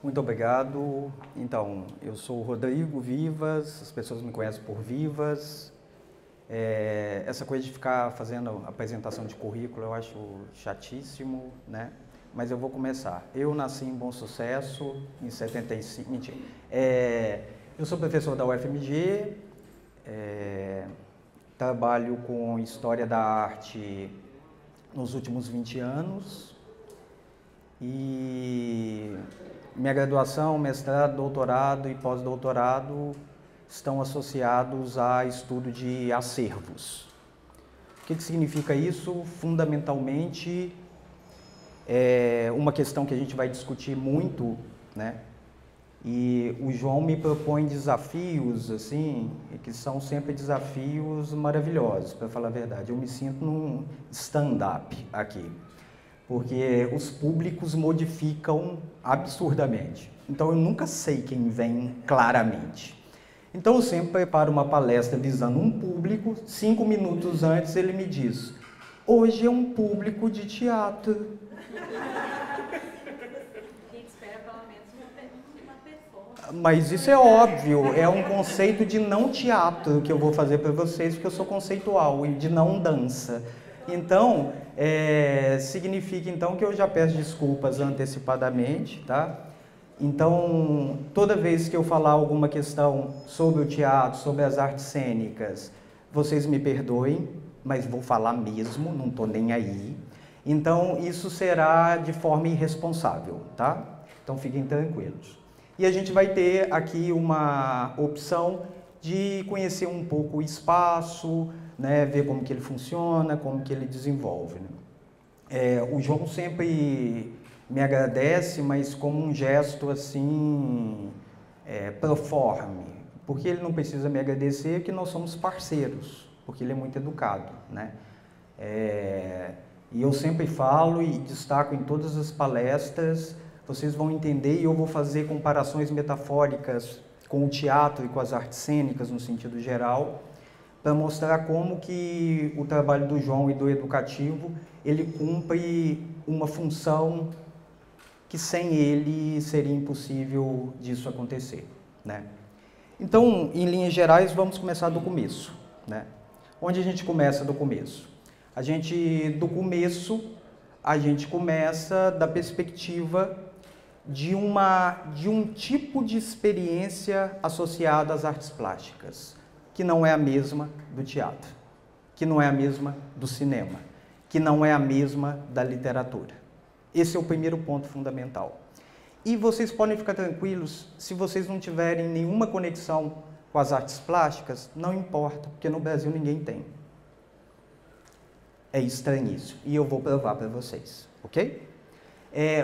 Muito obrigado. Então, eu sou o Rodrigo Vivas, as pessoas me conhecem por Vivas. Essa coisa de ficar fazendo apresentação de currículo eu acho chatíssimo, né? Mas eu vou começar. Eu nasci em Bom Sucesso, em 75. Mentira. Eu sou professor da UFMG, trabalho com História da Arte nos últimos 20 anos e minha graduação, mestrado, doutorado e pós-doutorado estão associados a estudo de acervos. O que significa isso? Fundamentalmente, é uma questão que a gente vai discutir muito, né? E o João me propõe desafios, assim, que são sempre desafios maravilhosos, para falar a verdade. Eu me sinto num stand-up aqui, porque os públicos modificam absurdamente. Então, eu nunca sei quem vem claramente. Então, eu sempre preparo uma palestra visando um público, 5 minutos antes ele me diz: hoje é um público de teatro. Mas isso é óbvio, é um conceito de não teatro que eu vou fazer para vocês, porque eu sou conceitual e de não dança. Então, significa então que eu já peço desculpas antecipadamente, tá? Então, toda vez que eu falar alguma questão sobre o teatro, sobre as artes cênicas, vocês me perdoem, mas vou falar mesmo, não estou nem aí. Então, isso será de forma irresponsável, tá? Então, fiquem tranquilos. E a gente vai ter aqui uma opção de conhecer um pouco o espaço, né, ver como que ele funciona, como que ele desenvolve. Né? O João sempre me agradece, mas como um gesto assim, proforme, porque ele não precisa me agradecer, que nós somos parceiros, porque ele é muito educado. Né? E eu sempre falo e destaco em todas as palestras, vocês vão entender e eu vou fazer comparações metafóricas com o teatro e com as artes cênicas no sentido geral, para mostrar como que o trabalho do João e do educativo, ele cumpre uma função que sem ele seria impossível disso acontecer. Né? Então, em linhas gerais, vamos começar do começo. Né? Onde a gente começa do começo? Do começo, a gente começa da perspectiva de um tipo de experiência associada às artes plásticas, que não é a mesma do teatro, que não é a mesma do cinema, que não é a mesma da literatura. Esse é o primeiro ponto fundamental. E vocês podem ficar tranquilos, se vocês não tiverem nenhuma conexão com as artes plásticas, não importa, porque no Brasil ninguém tem. É estranhíssimo, e eu vou provar para vocês, ok?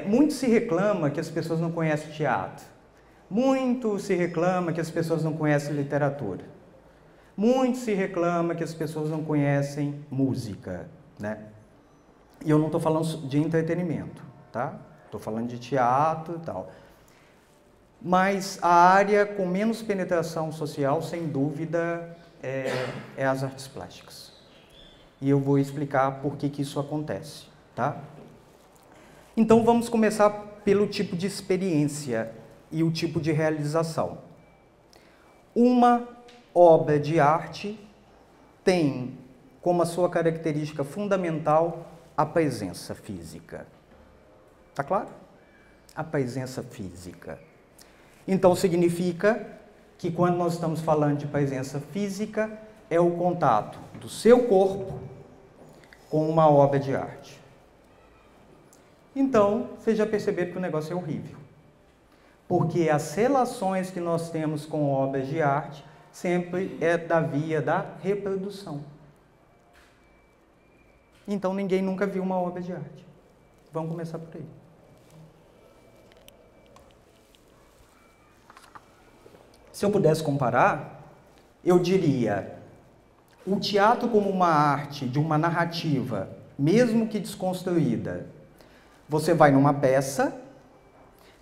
Muito se reclama que as pessoas não conhecem teatro. Muito se reclama que as pessoas não conhecem literatura. Muito se reclama que as pessoas não conhecem música, né? E eu não estou falando de entretenimento, tá? Estou falando de teatro e tal. Mas a área com menos penetração social, sem dúvida, é as artes plásticas. E eu vou explicar por que isso acontece, tá? Então, vamos começar pelo tipo de experiência e o tipo de realização. Uma obra de arte tem como a sua característica fundamental a presença física. Tá claro? A presença física. Então, significa que quando nós estamos falando de presença física, é o contato do seu corpo com uma obra de arte. Então, vocês já perceberam que o negócio é horrível. Porque as relações que nós temos com obras de arte sempre é da via da reprodução. Então, ninguém nunca viu uma obra de arte. Vamos começar por aí. Se eu pudesse comparar, eu diria: o teatro como uma arte de uma narrativa, mesmo que desconstruída. Você vai numa peça,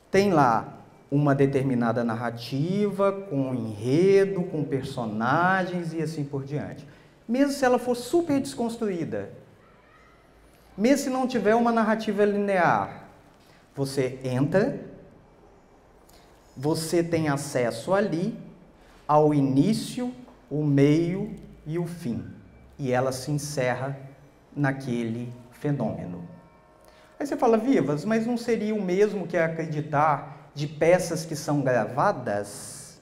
tem lá uma determinada narrativa, com enredo, com personagens e assim por diante. Mesmo se ela for super desconstruída, mesmo se não tiver uma narrativa linear, você entra, você tem acesso ali ao início, o meio e o fim. E ela se encerra naquele fenômeno. Aí você fala, Vivas, mas não seria o mesmo que acreditar de peças que são gravadas?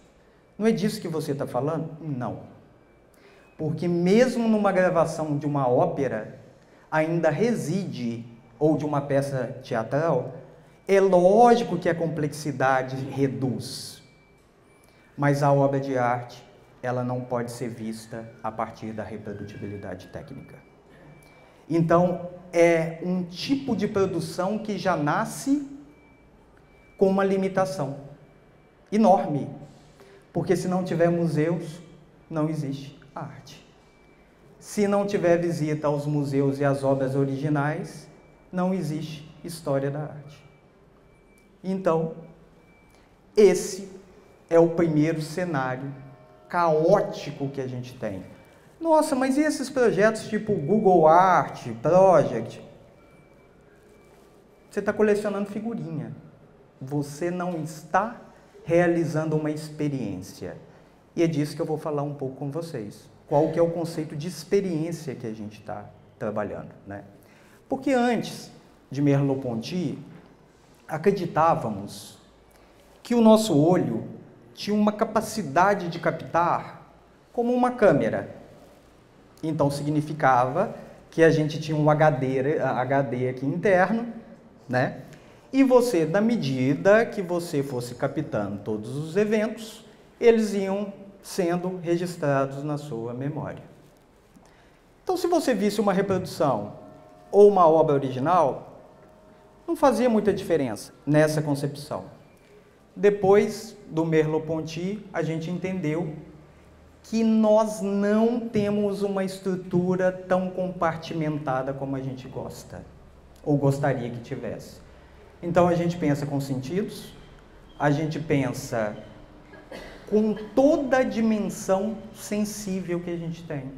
Não é disso que você está falando? Não. Porque mesmo numa gravação de uma ópera, ainda reside, ou de uma peça teatral, é lógico que a complexidade reduz. Mas a obra de arte, ela não pode ser vista a partir da reprodutibilidade técnica. Então, é um tipo de produção que já nasce com uma limitação enorme. Porque se não tiver museus, não existe arte. Se não tiver visita aos museus e às obras originais, não existe história da arte. Então, esse é o primeiro cenário caótico que a gente tem. Nossa, mas e esses projetos tipo Google Art, Project? Você está colecionando figurinha. Você não está realizando uma experiência. E é disso que eu vou falar um pouco com vocês. Qual que é o conceito de experiência que a gente está trabalhando, né? Porque antes de Merleau-Ponty, acreditávamos que o nosso olho tinha uma capacidade de captar como uma câmera. Então, significava que a gente tinha um HD aqui interno, né? E você, na medida que você fosse captando todos os eventos, eles iam sendo registrados na sua memória. Então, se você visse uma reprodução ou uma obra original, não fazia muita diferença nessa concepção. Depois do Merleau-Ponty, a gente entendeu que nós não temos uma estrutura tão compartimentada como a gente gosta, ou gostaria que tivesse. Então, a gente pensa com sentidos, a gente pensa com toda a dimensão sensível que a gente tem.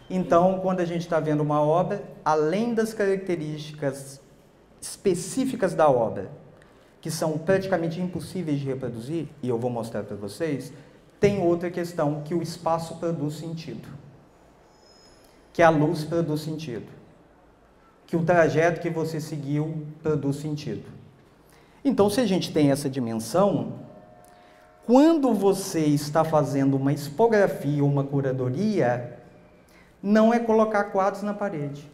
Então, quando a gente está vendo uma obra, além das características específicas da obra, que são praticamente impossíveis de reproduzir, e eu vou mostrar para vocês, tem outra questão, que o espaço produz sentido, que a luz produz sentido, que o trajeto que você seguiu produz sentido. Então, se a gente tem essa dimensão, quando você está fazendo uma expografia ou uma curadoria, não é colocar quadros na parede,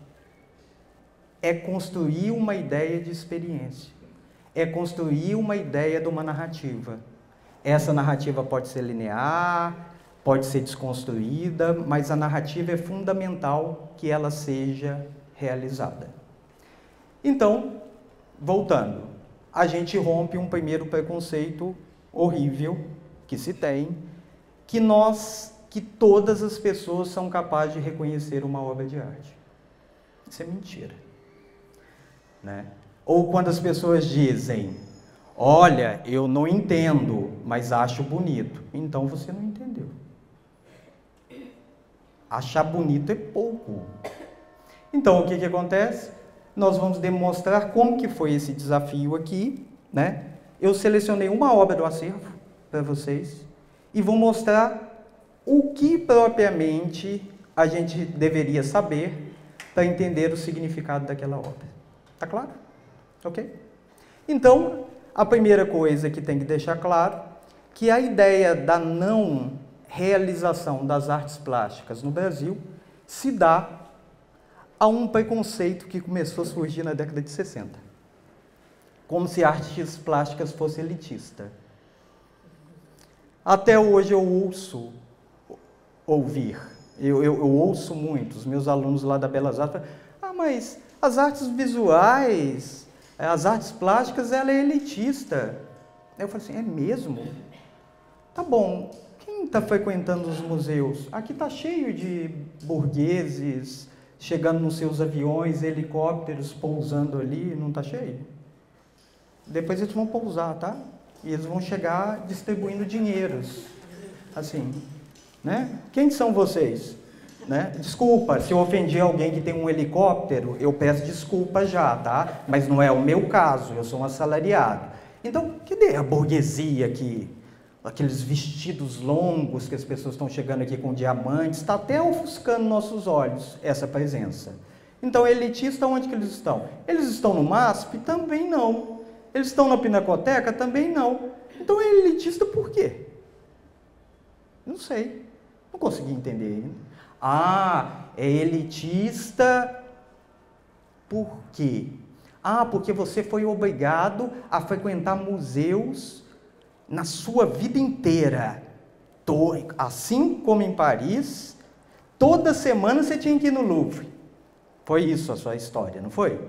é construir uma ideia de experiência, é construir uma ideia de uma narrativa. Essa narrativa pode ser linear, pode ser desconstruída, mas a narrativa é fundamental que ela seja realizada. Então, voltando, a gente rompe um primeiro preconceito horrível que se tem, que todas as pessoas são capazes de reconhecer uma obra de arte. Isso é mentira, né? Ou quando as pessoas dizem, olha, eu não entendo, mas acho bonito. Então você não entendeu. Achar bonito é pouco. Então, o que acontece? Nós vamos demonstrar como que foi esse desafio aqui, né? Eu selecionei uma obra do acervo para vocês e vou mostrar o que propriamente a gente deveria saber para entender o significado daquela obra. Tá claro? Ok? Então, a primeira coisa que tem que deixar claro, que a ideia da não realização das artes plásticas no Brasil se dá a um preconceito que começou a surgir na década de 60. Como se artes plásticas fosse elitista. Até hoje eu ouço eu ouço muito, os meus alunos lá da Belas Artes falam, mas as artes visuais, as artes plásticas, ela é elitista. Eu falo assim, é mesmo? Tá bom, quem está frequentando os museus? Aqui está cheio de burgueses chegando nos seus aviões, helicópteros pousando ali, não está cheio? Depois eles vão pousar, tá? E eles vão chegar distribuindo dinheiros, assim, né? Quem são vocês? Né? Desculpa, se eu ofendi alguém que tem um helicóptero, eu peço desculpa já, tá? Mas não é o meu caso, eu sou um assalariado. Então, cadê a burguesia aqui? Aqueles vestidos longos que as pessoas estão chegando aqui com diamantes, está até ofuscando nossos olhos essa presença. Então, elitista, onde que eles estão? Eles estão no MASP? Também não. Eles estão na Pinacoteca? Também não. Então, é elitista por quê? Não sei. Não consegui entender ainda. Ah, é elitista por quê? Ah, porque você foi obrigado a frequentar museus na sua vida inteira. Assim como em Paris, toda semana você tinha que ir no Louvre. Foi isso a sua história, não foi?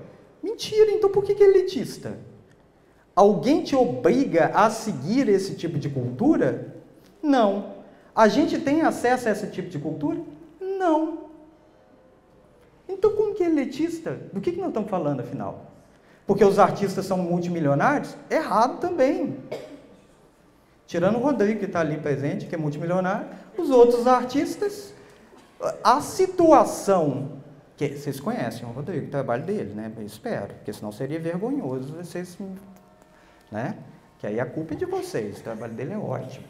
Mentira, então por que é elitista? Alguém te obriga a seguir esse tipo de cultura? Não. A gente tem acesso a esse tipo de cultura? Não. Então como que é elitista? Do que nós estamos falando, afinal? Porque os artistas são multimilionários? Errado também. Tirando o Rodrigo, que está ali presente, que é multimilionário, os outros artistas, a situação, que vocês conhecem o Rodrigo, o trabalho dele, né? Eu espero, porque senão seria vergonhoso vocês, né? Que aí a culpa é de vocês, o trabalho dele é ótimo.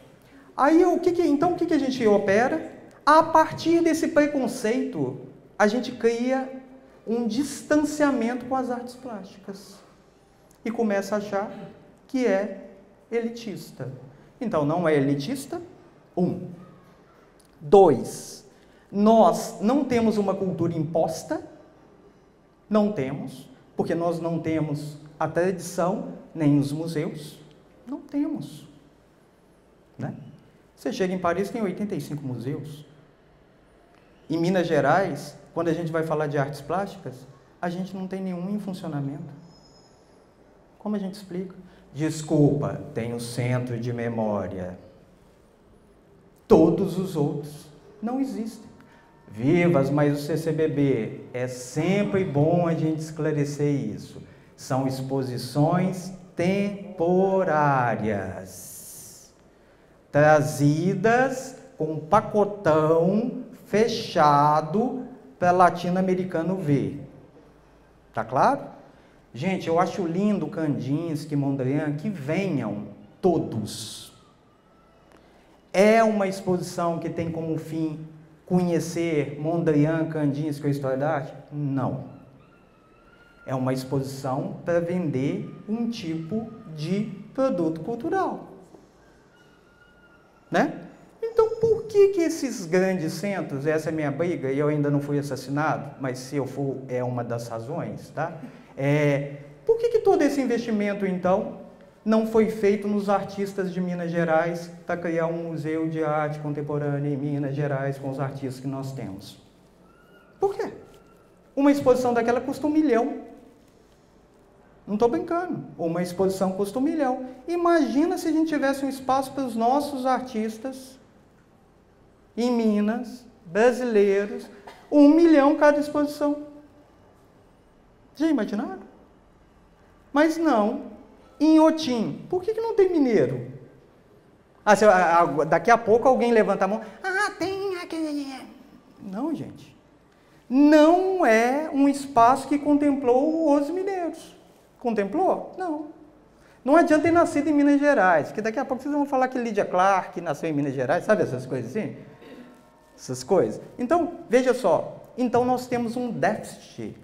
Aí, então, o que a gente opera? A partir desse preconceito, a gente cria um distanciamento com as artes plásticas e começa a achar que é elitista. Então, não é elitista? 1. 2. Nós não temos uma cultura imposta? Não temos, porque nós não temos a tradição, nem os museus. Não temos. Né? Você chega em Paris, tem 85 museus. Em Minas Gerais, quando a gente vai falar de artes plásticas, a gente não tem nenhum em funcionamento. Como a gente explica? Desculpa, tem o centro de memória. Todos os outros não existem. Vivas, mas o CCBB, é sempre bom a gente esclarecer isso. São exposições temporárias, trazidas com um pacotão fechado para latino-americano ver. Tá claro? Gente, eu acho lindo Kandinsky, Mondrian, que venham todos. É uma exposição que tem como fim conhecer Mondrian, Kandinsky, a história da arte? Não. É uma exposição para vender um tipo de produto cultural. Né? Então, por que esses grandes centros, essa é a minha briga, e eu ainda não fui assassinado, mas se eu for, é uma das razões, tá? Por que todo esse investimento, então, não foi feito nos artistas de Minas Gerais para criar um museu de arte contemporânea em Minas Gerais com os artistas que nós temos? Por quê? Uma exposição daquela custa R$1 milhão. Não estou brincando. Uma exposição custa R$1 milhão. Imagina se a gente tivesse um espaço para os nossos artistas em Minas, brasileiros, R$1 milhão cada exposição. Já imaginaram? Mas não. Em Inhotim, por que não tem mineiro? Daqui a pouco alguém levanta a mão. Ah, tem aquele... Não, gente. Não é um espaço que contemplou os mineiros. Contemplou? Não. Não adianta ter nascido em Minas Gerais, porque daqui a pouco vocês vão falar que Lydia Clark nasceu em Minas Gerais, sabe essas coisas assim? Essas coisas. Então, veja só. Então, nós temos um déficit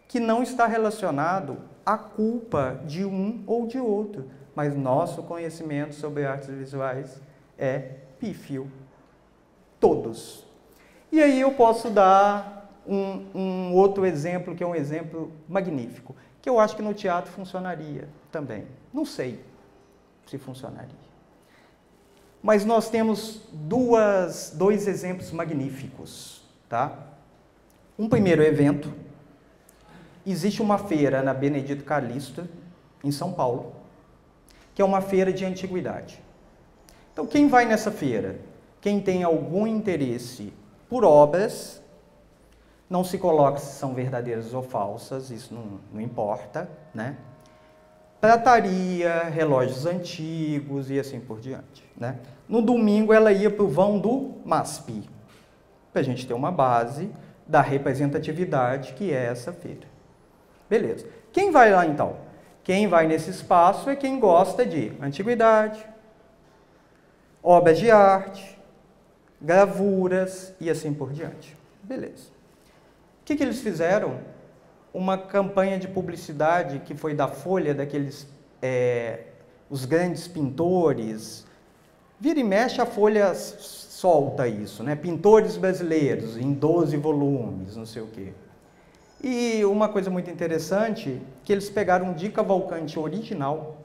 que não está relacionado à culpa de um ou de outro, mas nosso conhecimento sobre artes visuais é pífio. Todos. E aí eu posso dar um outro exemplo, que é um exemplo magnífico, que eu acho que no teatro funcionaria também. Não sei se funcionaria. Mas nós temos dois exemplos magníficos, tá? Um primeiro evento. Existe uma feira na Benedito Calixto, em São Paulo, que é uma feira de antiguidade. Então, quem vai nessa feira? Quem tem algum interesse por obras, não se coloca se são verdadeiras ou falsas, isso não importa, né? Prataria, relógios antigos e assim por diante, né? No domingo ela ia para o vão do MASP, para a gente ter uma base da representatividade que é essa feira. Beleza. Quem vai lá então? Quem vai nesse espaço é quem gosta de antiguidade, obras de arte, gravuras e assim por diante. Beleza. O que eles fizeram? Uma campanha de publicidade que foi da Folha, daqueles, os grandes pintores. Vira e mexe, a Folha solta isso, né? Pintores brasileiros, em 12 volumes, não sei o quê. E uma coisa muito interessante, que eles pegaram um Di Cavalcanti original,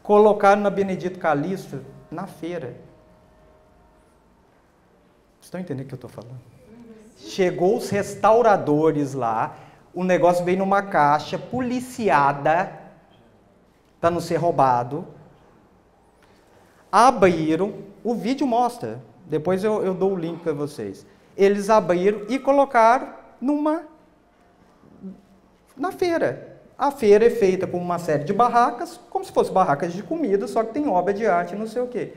colocaram na Benedito Calixto, na feira. Vocês estão entendendo o que eu estou falando? Chegou os restauradores lá, o negócio veio numa caixa policiada, para não ser roubado. Abriram, o vídeo mostra, depois eu dou o link para vocês. Eles abriram e colocaram na feira. A feira é feita por uma série de barracas, como se fossem barracas de comida, só que tem obra de arte, não sei o quê.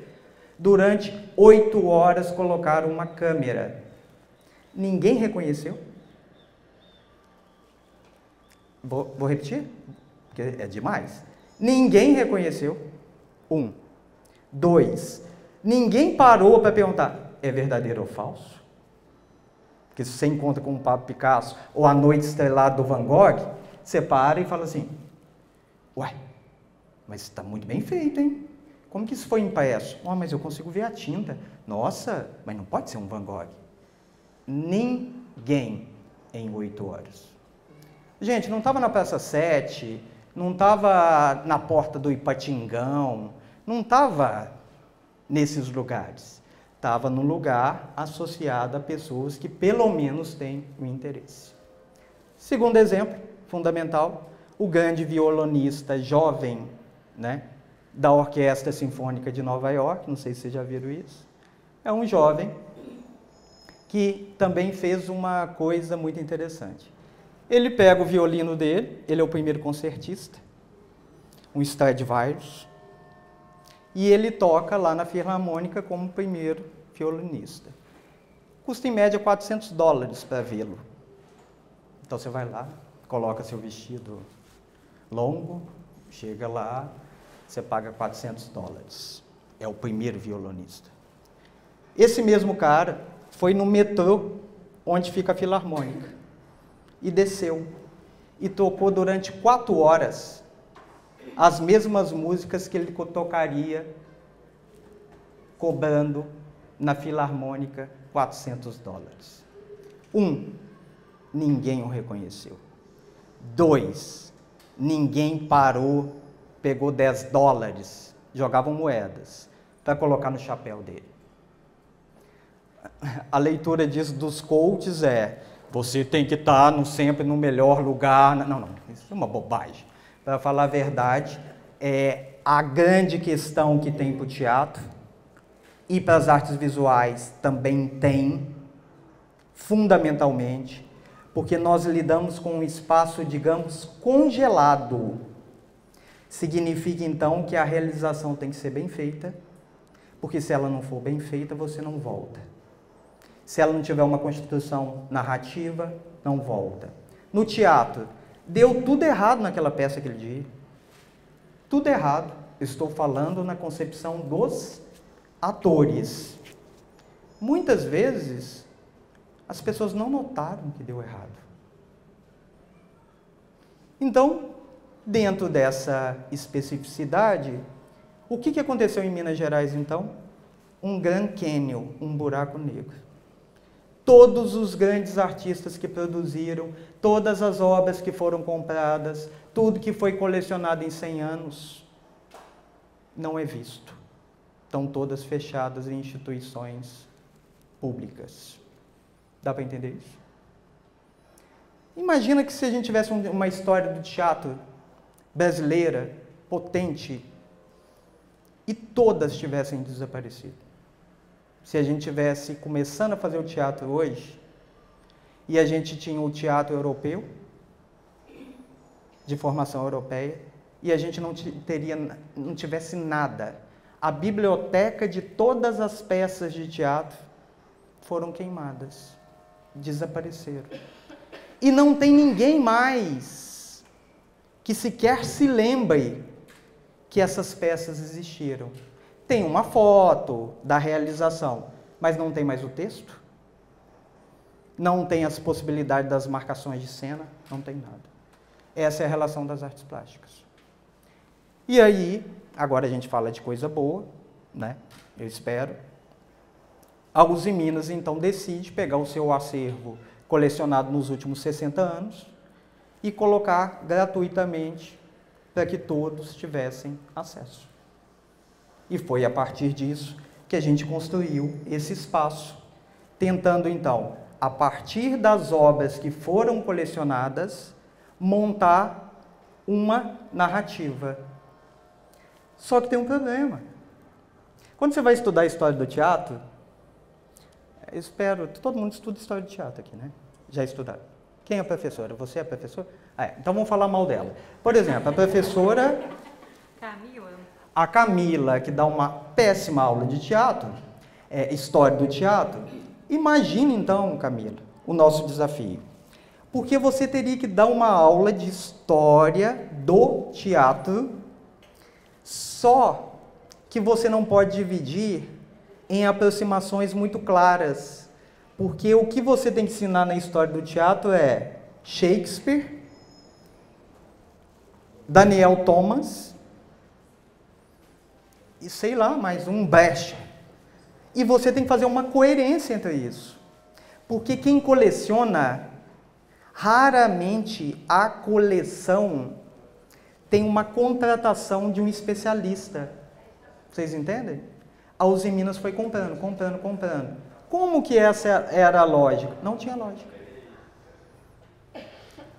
Durante 8 horas colocaram uma câmera. Ninguém reconheceu. Vou repetir, porque é demais. Ninguém reconheceu. 1. 2. Ninguém parou para perguntar, é verdadeiro ou falso? Porque se você encontra com o Pablo Picasso ou A Noite Estrelada do Van Gogh, você para e fala assim, ué, mas está muito bem feito, hein? Como que isso foi impresso? Mas eu consigo ver a tinta. Nossa, mas não pode ser um Van Gogh. Ninguém em 8 horas. Gente, não estava na Praça 7, não estava na porta do Ipatingão, não estava nesses lugares. Estava num lugar associado a pessoas que pelo menos têm um interesse. Segundo exemplo, fundamental, o grande violonista jovem, né, da Orquestra Sinfônica de Nova York, não sei se vocês já viram isso, é um jovem que também fez uma coisa muito interessante. Ele pega o violino dele, ele é o primeiro concertista, um Stradivarius, e ele toca lá na Filarmônica como primeiro violinista. Custa em média $400 para vê-lo. Então você vai lá, coloca seu vestido longo, chega lá, você paga $400. É o primeiro violonista. Esse mesmo cara foi no metrô onde fica a Filarmônica e desceu e tocou durante 4 horas as mesmas músicas que ele tocaria cobrando na Filarmônica $400. 1, ninguém o reconheceu. 2, ninguém parou, pegou $10, jogavam moedas, para colocar no chapéu dele. A leitura disso dos coaches é, você tem que estar sempre no melhor lugar. Não, isso é uma bobagem. Para falar a verdade, a grande questão que tem para o teatro e para as artes visuais também tem, fundamentalmente, porque nós lidamos com um espaço, digamos, congelado. Significa, então, que a realização tem que ser bem feita, porque se ela não for bem feita, você não volta. Se ela não tiver uma construção narrativa, não volta. No teatro, deu tudo errado naquela peça aquele dia. Tudo errado. Estou falando na concepção dos atores. Muitas vezes, as pessoas não notaram que deu errado. Então, dentro dessa especificidade, o que aconteceu em Minas Gerais, então? Um Grand Canyon, um buraco negro. Todos os grandes artistas que produziram, todas as obras que foram compradas, tudo que foi colecionado em 100 anos, não é visto. Estão todas fechadas em instituições públicas. Dá para entender isso? Imagina que se a gente tivesse uma história do teatro brasileira, potente, e todas tivessem desaparecido. Se a gente tivesse começando a fazer o teatro hoje, e a gente tinha o teatro europeu, de formação europeia, e a gente não tivesse nada. A biblioteca de todas as peças de teatro foram queimadas, desapareceram. E não tem ninguém mais que sequer se lembre que essas peças existiram. Tem uma foto da realização, mas não tem mais o texto, não tem as possibilidades das marcações de cena, não tem nada. Essa é a relação das artes plásticas. E aí, agora a gente fala de coisa boa, né? Eu espero. A Uzi Minas, então, decide pegar o seu acervo colecionado nos últimos 60 anos e colocar gratuitamente para que todos tivessem acesso. E foi a partir disso que a gente construiu esse espaço, tentando, então, a partir das obras que foram colecionadas, montar uma narrativa. Só que tem um problema. Quando você vai estudar a história do teatro, eu espero, todo mundo estuda história de teatro aqui, né? Já estudaram. Quem é a professora? Você é a professora? Então vamos falar mal dela. Por exemplo, a professora... Camila. A Camila, que dá uma péssima aula de teatro, história do teatro. Imagine então, Camila, o nosso desafio. Porque você teria que dar uma aula de história do teatro, só que você não pode dividir em aproximações muito claras. Porque o que você tem que ensinar na história do teatro é Shakespeare, Daniel Thomas e sei lá, mais um Brecht. E você tem que fazer uma coerência entre isso. Porque quem coleciona, raramente a coleção tem uma contratação de um especialista. Vocês entendem? A Uzi Minas foi comprando. Como que essa era a lógica? Não tinha lógica.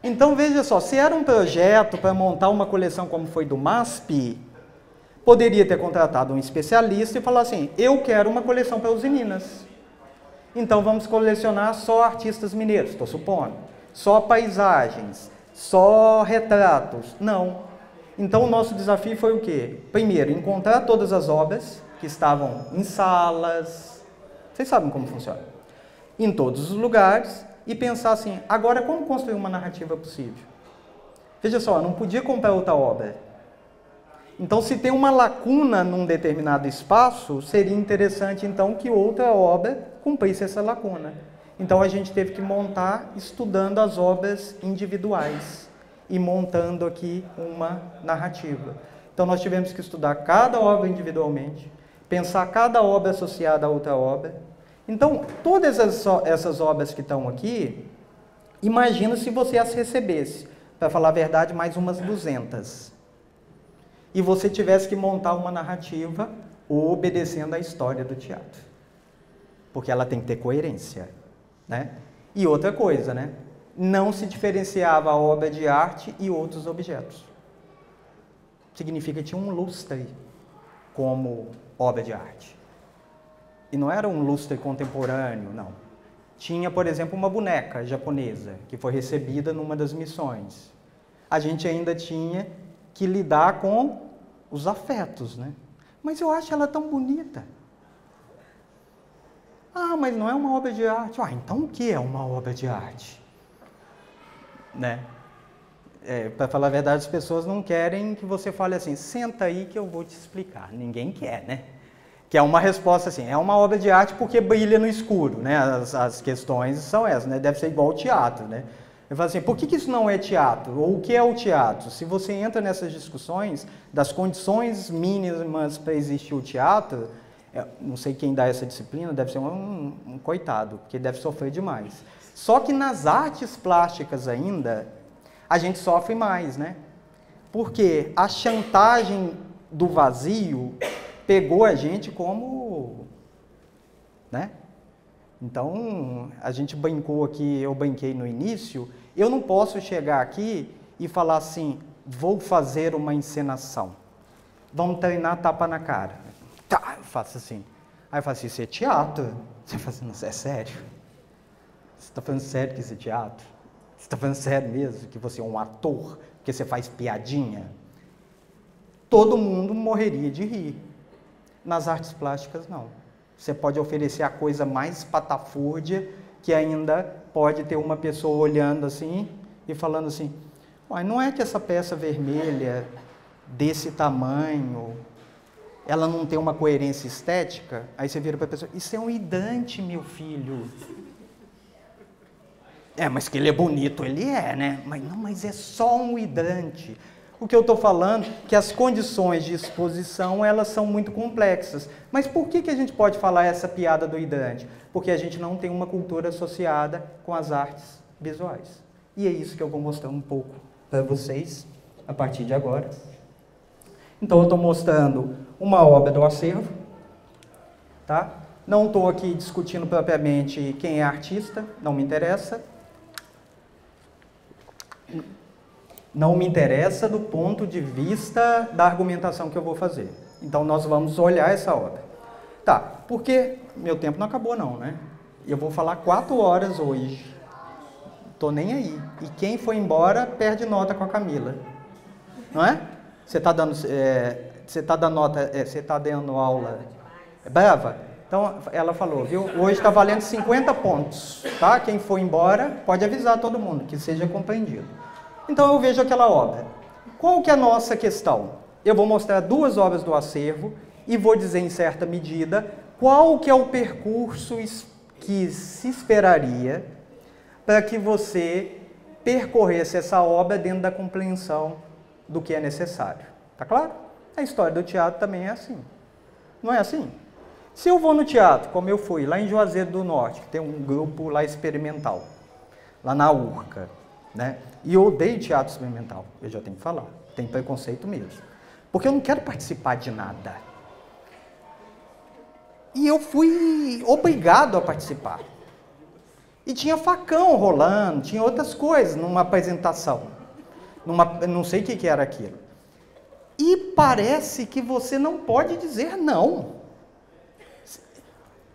Então, veja só, se era um projeto para montar uma coleção como foi do MASP, poderia ter contratado um especialista e falar assim, eu quero uma coleção para Uzi Minas. Então, vamos colecionar só artistas mineiros, estou supondo. Só paisagens, só retratos. Não. Então, o nosso desafio foi o quê? Primeiro, encontrar todas as obras que estavam em salas, vocês sabem como funciona, em todos os lugares, e pensar assim, agora como construir uma narrativa possível? Veja só, eu não podia comprar outra obra. Então, se tem uma lacuna num determinado espaço, seria interessante, então, que outra obra cumprisse essa lacuna. Então, a gente teve que montar estudando as obras individuais e montando aqui uma narrativa. Então, nós tivemos que estudar cada obra individualmente, pensar cada obra associada a outra obra. Então, todas essas obras que estão aqui, imagina se você as recebesse, para falar a verdade, mais umas 200. E você tivesse que montar uma narrativa obedecendo à história do teatro. Porque ela tem que ter coerência, né? E outra coisa, né? Não se diferenciava a obra de arte e outros objetos. Significa que tinha um lustre como obra de arte. E não era um lustre contemporâneo, não. Tinha, por exemplo, uma boneca japonesa, que foi recebida numa das missões. A gente ainda tinha que lidar com os afetos, né? Mas eu acho ela tão bonita. Ah, mas não é uma obra de arte. Ah, então o que é uma obra de arte? Né? Para falar a verdade, as pessoas não querem que você fale assim, senta aí que eu vou te explicar. Ninguém quer, né? Que é uma resposta assim, é uma obra de arte porque brilha no escuro, né? As questões são essas, né? Deve ser igual ao teatro, né? Eu falo assim, por que isso não é teatro? Ou o que é o teatro? Se você entra nessas discussões das condições mínimas para existir o teatro, não sei quem dá essa disciplina, deve ser um coitado, porque deve sofrer demais. Só que nas artes plásticas ainda, a gente sofre mais, né? Porque a chantagem do vazio pegou a gente como, né? Então, a gente brincou aqui, eu brinquei no início, eu não posso chegar aqui e falar assim, vou fazer uma encenação. Vamos treinar tapa na cara. Tá, eu faço assim. Aí eu falo assim, isso é teatro? Você fala assim, não, é sério? Você está falando sério que isso é teatro? Você está falando sério mesmo que você é um ator? Que você faz piadinha? Todo mundo morreria de rir. Nas artes plásticas, não. Você pode oferecer a coisa mais patafúrdia que ainda pode ter uma pessoa olhando assim e falando assim, uai, não é que essa peça vermelha desse tamanho, ela não tem uma coerência estética? Aí você vira para a pessoa, isso é um hidrante, meu filho. Mas que ele é bonito, ele é, né? Mas não, mas é só um hidrante. O que eu estou falando é que as condições de exposição, elas são muito complexas. Mas por que a gente pode falar essa piada do hidrante? Porque a gente não tem uma cultura associada com as artes visuais. E é isso que eu vou mostrar um pouco para vocês a partir de agora. Então, eu estou mostrando uma obra do acervo, tá? Não estou aqui discutindo propriamente quem é artista, não me interessa. Não me interessa do ponto de vista da argumentação que eu vou fazer. Então, nós vamos olhar essa obra. Tá, porque meu tempo não acabou não, né? Eu vou falar 4 horas hoje. Tô nem aí. E quem foi embora perde nota com a Camila. Não é? Você está dando, você tá dando aula brava? Então, ela falou, viu? Hoje está valendo 50 pontos, tá? Quem for embora, pode avisar todo mundo, que seja compreendido. Então, eu vejo aquela obra. Qual que é a nossa questão? Eu vou mostrar 2 obras do acervo e vou dizer, em certa medida, qual que é o percurso que se esperaria para que você percorresse essa obra dentro da compreensão do que é necessário. Tá claro? A história do teatro também é assim. Não é assim? Se eu vou no teatro, como eu fui, lá em Juazeiro do Norte, que tem um grupo lá experimental, lá na URCA, né? E eu odeio teatro experimental, eu já tenho que falar, tem preconceito mesmo. Porque eu não quero participar de nada. E eu fui obrigado a participar. E tinha facão rolando, tinha outras coisas numa apresentação. Não sei o que era aquilo. E parece que você não pode dizer não.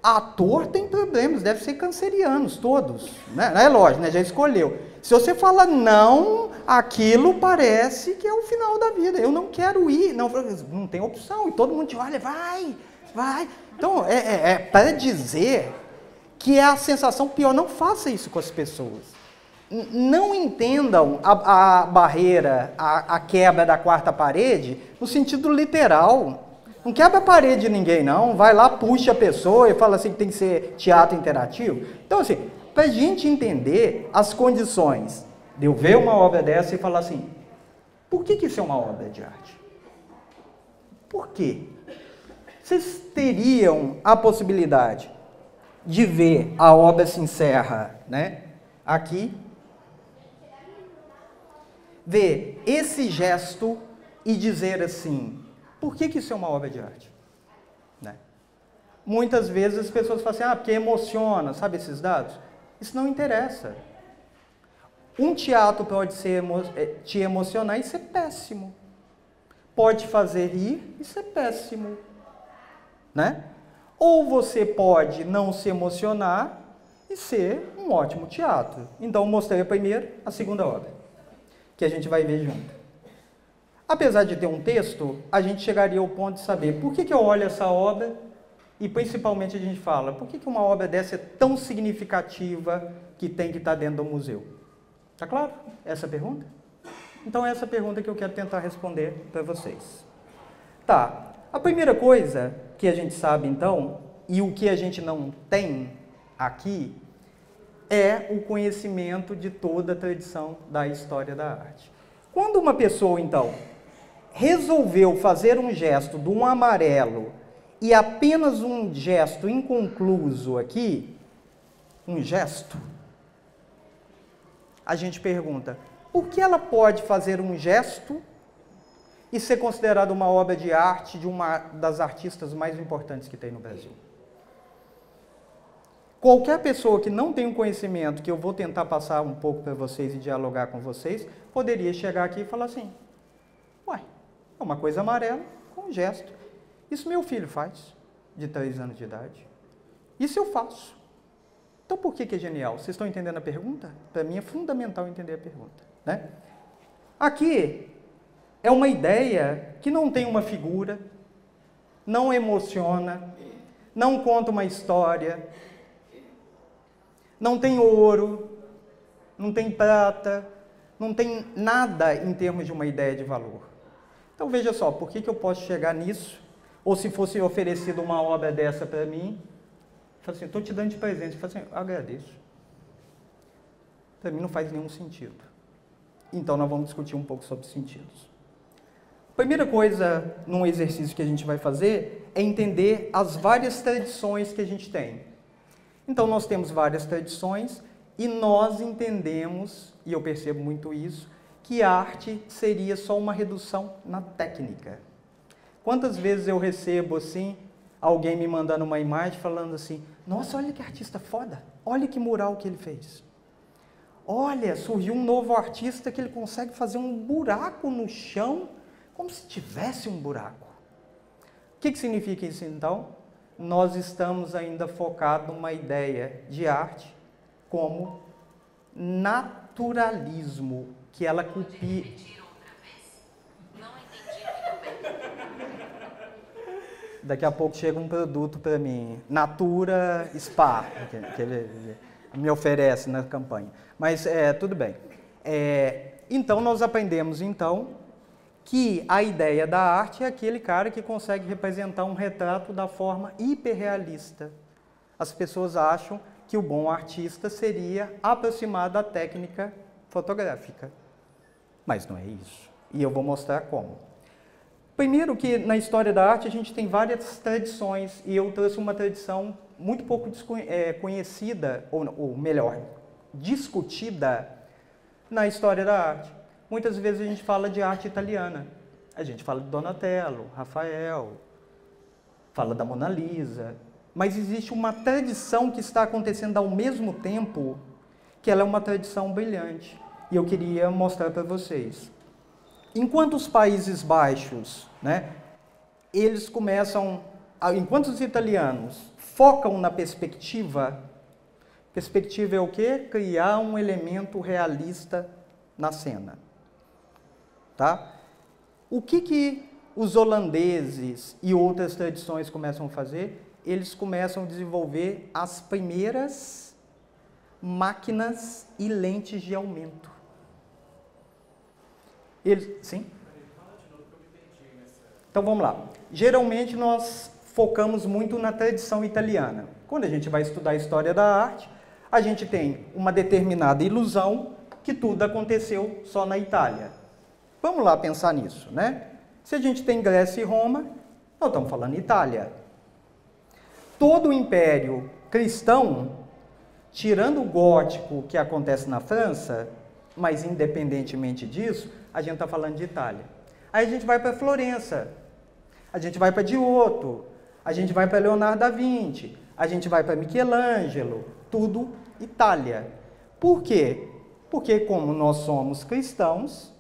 Ator tem problemas, deve ser cancerianos todos, né? É lógico, né? Já escolheu. Se você fala não, aquilo parece que é o final da vida. Eu não quero ir, não tem opção. E todo mundo te olha, vai. Então, para dizer que é a sensação pior, não faça isso com as pessoas. Não entendam a barreira, a quebra da 4ª parede no sentido literal. Não quebra a parede de ninguém, não. Vai lá, puxa a pessoa e fala assim que tem que ser teatro interativo. Então, assim, para a gente entender as condições de eu ver uma obra dessa e falar assim, por que isso é uma obra de arte? Por quê? Vocês teriam a possibilidade de ver a obra se encerra, né, aqui, ver esse gesto e dizer assim, por que isso é uma obra de arte? Né? Muitas vezes as pessoas falam assim, porque emociona, sabe esses dados? Isso não interessa. Um teatro pode te emocionar e ser péssimo. Pode fazer rir e ser péssimo. Né? Ou você pode não se emocionar e ser um ótimo teatro. Então, eu mostrei a primeira, a segunda obra, que a gente vai ver junto. Apesar de ter um texto, a gente chegaria ao ponto de saber por que eu olho essa obra e, principalmente, a gente fala, por que uma obra dessa é tão significativa que tem que estar dentro do museu? Tá claro? Essa pergunta? Então, é essa pergunta que eu quero tentar responder para vocês. Tá. A primeira coisa que a gente sabe, então, e o que a gente não tem aqui, é o conhecimento de toda a tradição da história da arte. Quando uma pessoa, então, resolveu fazer um gesto de um amarelo e apenas um gesto inconcluso aqui, um gesto, a gente pergunta, por que ela pode fazer um gesto e ser considerada uma obra de arte de uma das artistas mais importantes que tem no Brasil? Qualquer pessoa que não tem um conhecimento, que eu vou tentar passar um pouco para vocês e dialogar com vocês, poderia chegar aqui e falar assim, ué, é uma coisa amarela com um gesto. Isso meu filho faz, de 3 anos de idade. Isso eu faço. Então por que é genial? Vocês estão entendendo a pergunta? Para mim é fundamental entender a pergunta. Né? Aqui é uma ideia que não tem uma figura, não emociona, não conta uma história, Não tem ouro, não tem prata, não tem nada em termos de uma ideia de valor. Então veja só, por que eu posso chegar nisso? Ou se fosse oferecido uma obra dessa para mim, eu falo assim, estou te dando de presente. Eu falo assim, agradeço. Para mim não faz nenhum sentido. Então nós vamos discutir um pouco sobre sentidos. Primeira coisa num exercício que a gente vai fazer é entender as várias tradições que a gente tem. Então nós temos várias tradições e nós entendemos, e eu percebo muito isso, que a arte seria só uma redução na técnica. Quantas vezes eu recebo assim, alguém me mandando uma imagem falando assim, nossa, olha que artista foda, olha que mural que ele fez. Olha, surgiu um novo artista que ele consegue fazer um buraco no chão, como se tivesse um buraco. O que significa isso então? Nós estamos ainda focados numa ideia de arte como naturalismo, que ela copia. Não entendi muito bem. Daqui a pouco chega um produto para mim, Natura Spa, que ele me oferece na campanha. Mas tudo bem. Então nós aprendemos então que a ideia da arte é aquele cara que consegue representar um retrato da forma hiperrealista. As pessoas acham que o bom artista seria aproximado da técnica fotográfica. Mas não é isso. E eu vou mostrar como. Primeiro que na história da arte a gente tem várias tradições, e eu trouxe uma tradição muito pouco conhecida, ou melhor, discutida na história da arte. Muitas vezes a gente fala de arte italiana. A gente fala de Donatello, Rafael, fala da Mona Lisa. Mas existe uma tradição que está acontecendo ao mesmo tempo, que ela é uma tradição brilhante. E eu queria mostrar para vocês. Enquanto os Países Baixos, eles começam, enquanto os italianos focam na perspectiva é o quê? Criar um elemento realista na cena. Tá? O que os holandeses e outras tradições começam a fazer? Eles começam a desenvolver as primeiras máquinas e lentes de aumento. Sim? Então vamos lá. Geralmente nós focamos muito na tradição italiana. Quando a gente vai estudar a história da arte, a gente tem uma determinada ilusão que tudo aconteceu só na Itália. Vamos lá pensar nisso, Se a gente tem Grécia e Roma, nós estamos falando Itália. Todo o Império Cristão, tirando o gótico que acontece na França, mas independentemente disso, a gente está falando de Itália. Aí a gente vai para Florença, a gente vai para Giotto, a gente vai para Leonardo da Vinci, a gente vai para Michelangelo, tudo Itália. Por quê? Porque como nós somos cristãos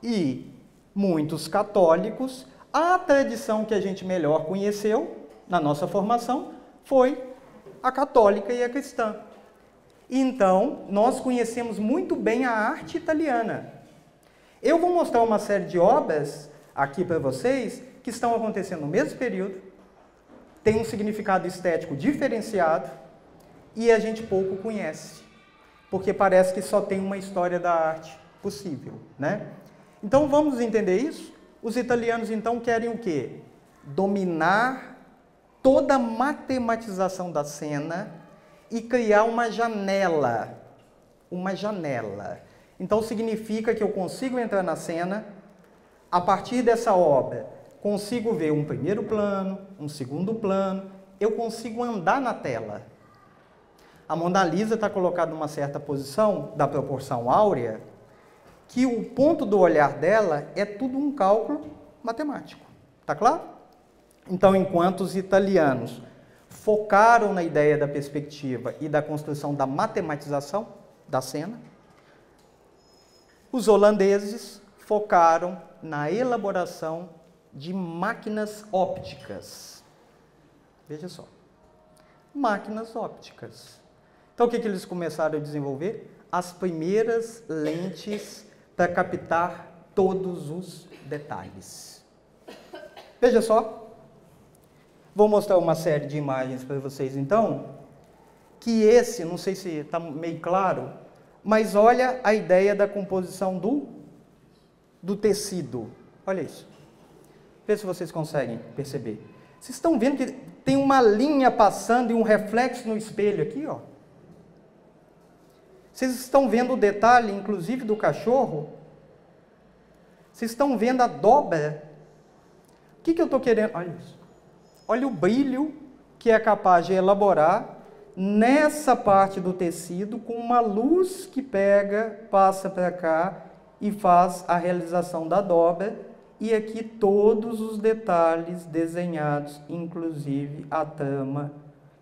e muitos católicos, a tradição que a gente melhor conheceu na nossa formação foi a católica e a cristã. Então, nós conhecemos muito bem a arte italiana. Eu vou mostrar uma série de obras aqui para vocês que estão acontecendo no mesmo período, tem um significado estético diferenciado e a gente pouco conhece, porque parece que só tem uma história da arte possível, Então, vamos entender isso? Os italianos, então, querem o quê? Dominar toda a matematização da cena e criar uma janela. Uma janela. Então, significa que eu consigo entrar na cena, a partir dessa obra, consigo ver um primeiro plano, um segundo plano, eu consigo andar na tela. A Mona Lisa está colocada numa certa posição da proporção áurea, que o ponto do olhar dela é tudo um cálculo matemático. Tá claro? Então, enquanto os italianos focaram na ideia da perspectiva e da construção da matematização da cena, os holandeses focaram na elaboração de máquinas ópticas. Veja só. Máquinas ópticas. Então, o que eles começaram a desenvolver? As primeiras lentes para captar todos os detalhes. Veja só. Vou mostrar uma série de imagens para vocês, então, que esse, não sei se está meio claro, mas olha a ideia da composição do tecido. Olha isso. Vê se vocês conseguem perceber. Vocês estão vendo que tem uma linha passando e um reflexo no espelho aqui, ó. Vocês estão vendo o detalhe, inclusive, do cachorro? Vocês estão vendo a dobra? O que eu estou querendo? Olha isso. Olha o brilho que é capaz de elaborar nessa parte do tecido com uma luz que pega, passa para cá e faz a realização da dobra. E aqui todos os detalhes desenhados, inclusive a trama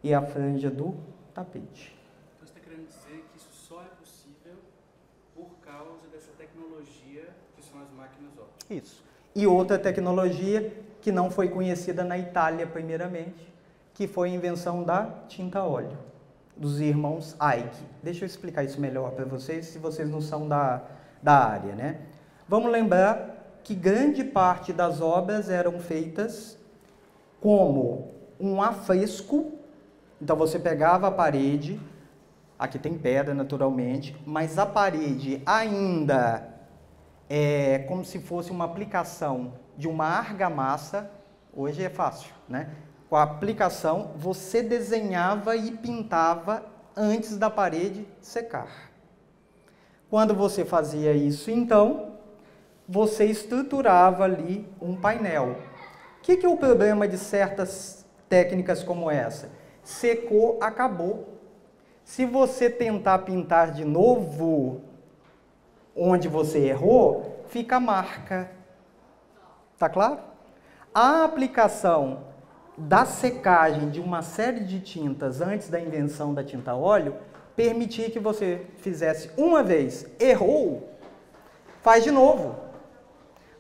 e a franja do tapete. Então você está querendo dizer que isso só é possível por causa dessa tecnologia que são as máquinas ópticas? Isso. E outra tecnologia que não foi conhecida na Itália primeiramente, que foi a invenção da tinta a óleo, dos irmãos Eich. Deixa eu explicar isso melhor para vocês, se vocês não são da área, né? Vamos lembrar que grande parte das obras eram feitas como um afresco. Então você pegava a parede, aqui tem pedra naturalmente, mas a parede ainda é como se fosse uma aplicação de uma argamassa. Hoje é fácil, né? Com a aplicação você desenhava e pintava antes da parede secar. Quando você fazia isso, então você estruturava ali um painel. O que é o problema de certas técnicas como essa? Secou, acabou. Se você tentar pintar de novo onde você errou, fica marca. Tá claro? A aplicação da secagem de uma série de tintas antes da invenção da tinta a óleo permitia que você fizesse uma vez, errou, faz de novo.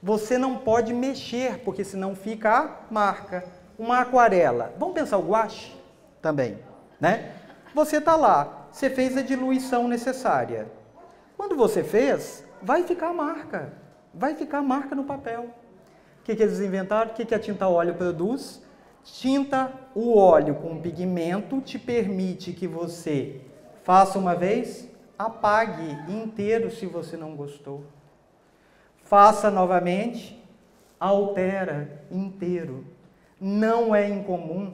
Você não pode mexer, porque senão fica a marca. Uma aquarela. Vamos pensar o guache também, né? Você está lá, você fez a diluição necessária. Quando você fez, vai ficar a marca. Vai ficar a marca no papel. O que eles inventaram? O que a tinta a óleo produz? Tinta, o óleo com pigmento te permite que você faça uma vez, apague inteiro se você não gostou. Faça novamente, altera inteiro. Não é incomum.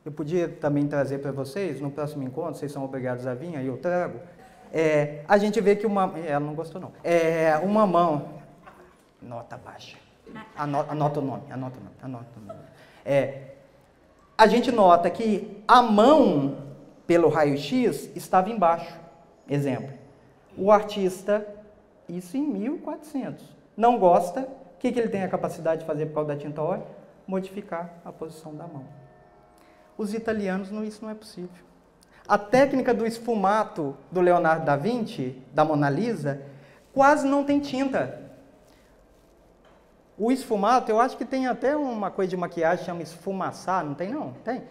Eu podia também trazer para vocês, no próximo encontro, vocês são obrigados a vir, aí eu trago. A gente vê que ela não gostou não. Uma mão, nota baixa. Anota o nome. A gente nota que a mão, pelo raio-x, estava embaixo. Exemplo. O artista... Isso em 1400. Não gosta, o que ele tem a capacidade de fazer por causa da tinta a óleo? Modificar a posição da mão. Os italianos, isso não é possível. A técnica do esfumato do Leonardo da Vinci, da Mona Lisa, quase não tem tinta. O esfumato, eu acho que tem até uma coisa de maquiagem, chama esfumaçar, não tem não? Tem?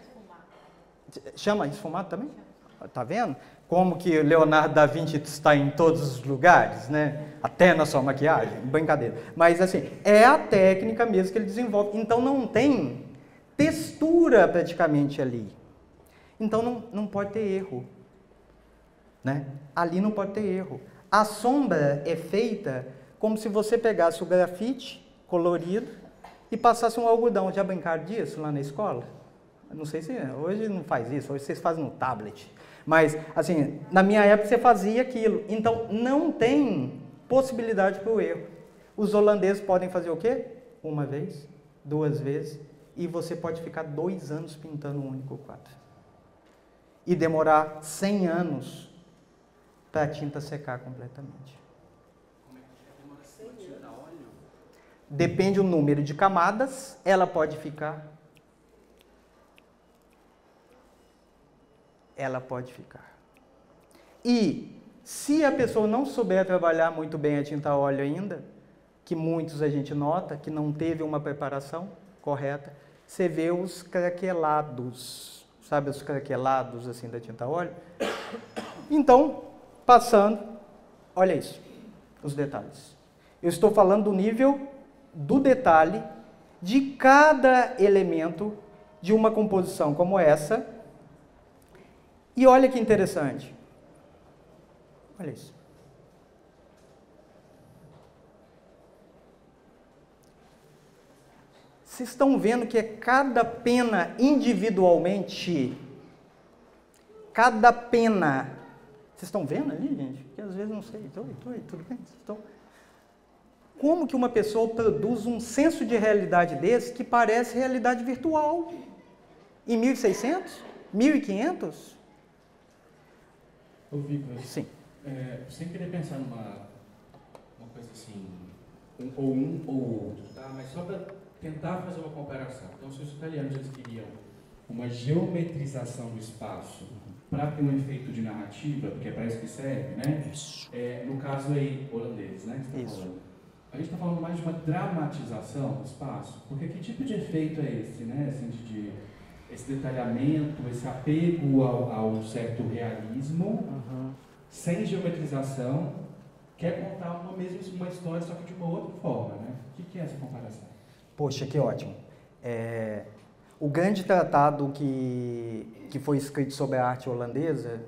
Chama esfumato também? Tá vendo? Como que Leonardo da Vinci está em todos os lugares, né? Até na sua maquiagem, brincadeira. Mas assim, é a técnica mesmo que ele desenvolve. Então não tem textura praticamente ali. Então não pode ter erro, né? Ali não pode ter erro. A sombra é feita como se você pegasse o grafite colorido e passasse um algodão. Já brincaram disso lá na escola? Não sei se hoje não faz isso, hoje vocês fazem no tablet. Mas, assim, na minha época você fazia aquilo. Então, não tem possibilidade para o erro. Os holandeses podem fazer o quê? Uma vez, duas vezes, e você pode ficar 2 anos pintando um único quadro. E demorar 100 anos para a tinta secar completamente. Como é que demora 100 anos? Tinta a óleo? Depende do número de camadas, ela pode ficar. Ela pode ficar. E se a pessoa não souber trabalhar muito bem a tinta a óleo ainda, que muitos a gente nota que não teve uma preparação correta, você vê os craquelados, sabe os craquelados assim da tinta a óleo? Então, passando, olha isso, os detalhes. Eu estou falando do nível do detalhe de cada elemento de uma composição como essa. E olha que interessante. Olha isso. Vocês estão vendo que é cada pena individualmente? Cada pena. Vocês estão vendo ali, gente? Porque às vezes não sei. Oi, tudo bem? Como que uma pessoa produz um senso de realidade desse que parece realidade virtual? Em 1600? 1500? Ô, Victor, Sim. Sem querer pensar numa coisa assim, ou outro, tá? Mas só para tentar fazer uma comparação. Então, se os italianos eles queriam uma geometrização do espaço para ter um efeito de narrativa, porque é para isso que serve, né? Isso. No caso aí, holandês, né? Que você tá falando. A gente está falando mais de uma dramatização do espaço, porque que tipo de efeito é esse, né? Assim, esse detalhamento, esse apego ao certo realismo, sem geometrização, quer contar uma história, só que de uma outra forma, né? O que é essa comparação? Poxa, que ótimo. O grande tratado que foi escrito sobre a arte holandesa,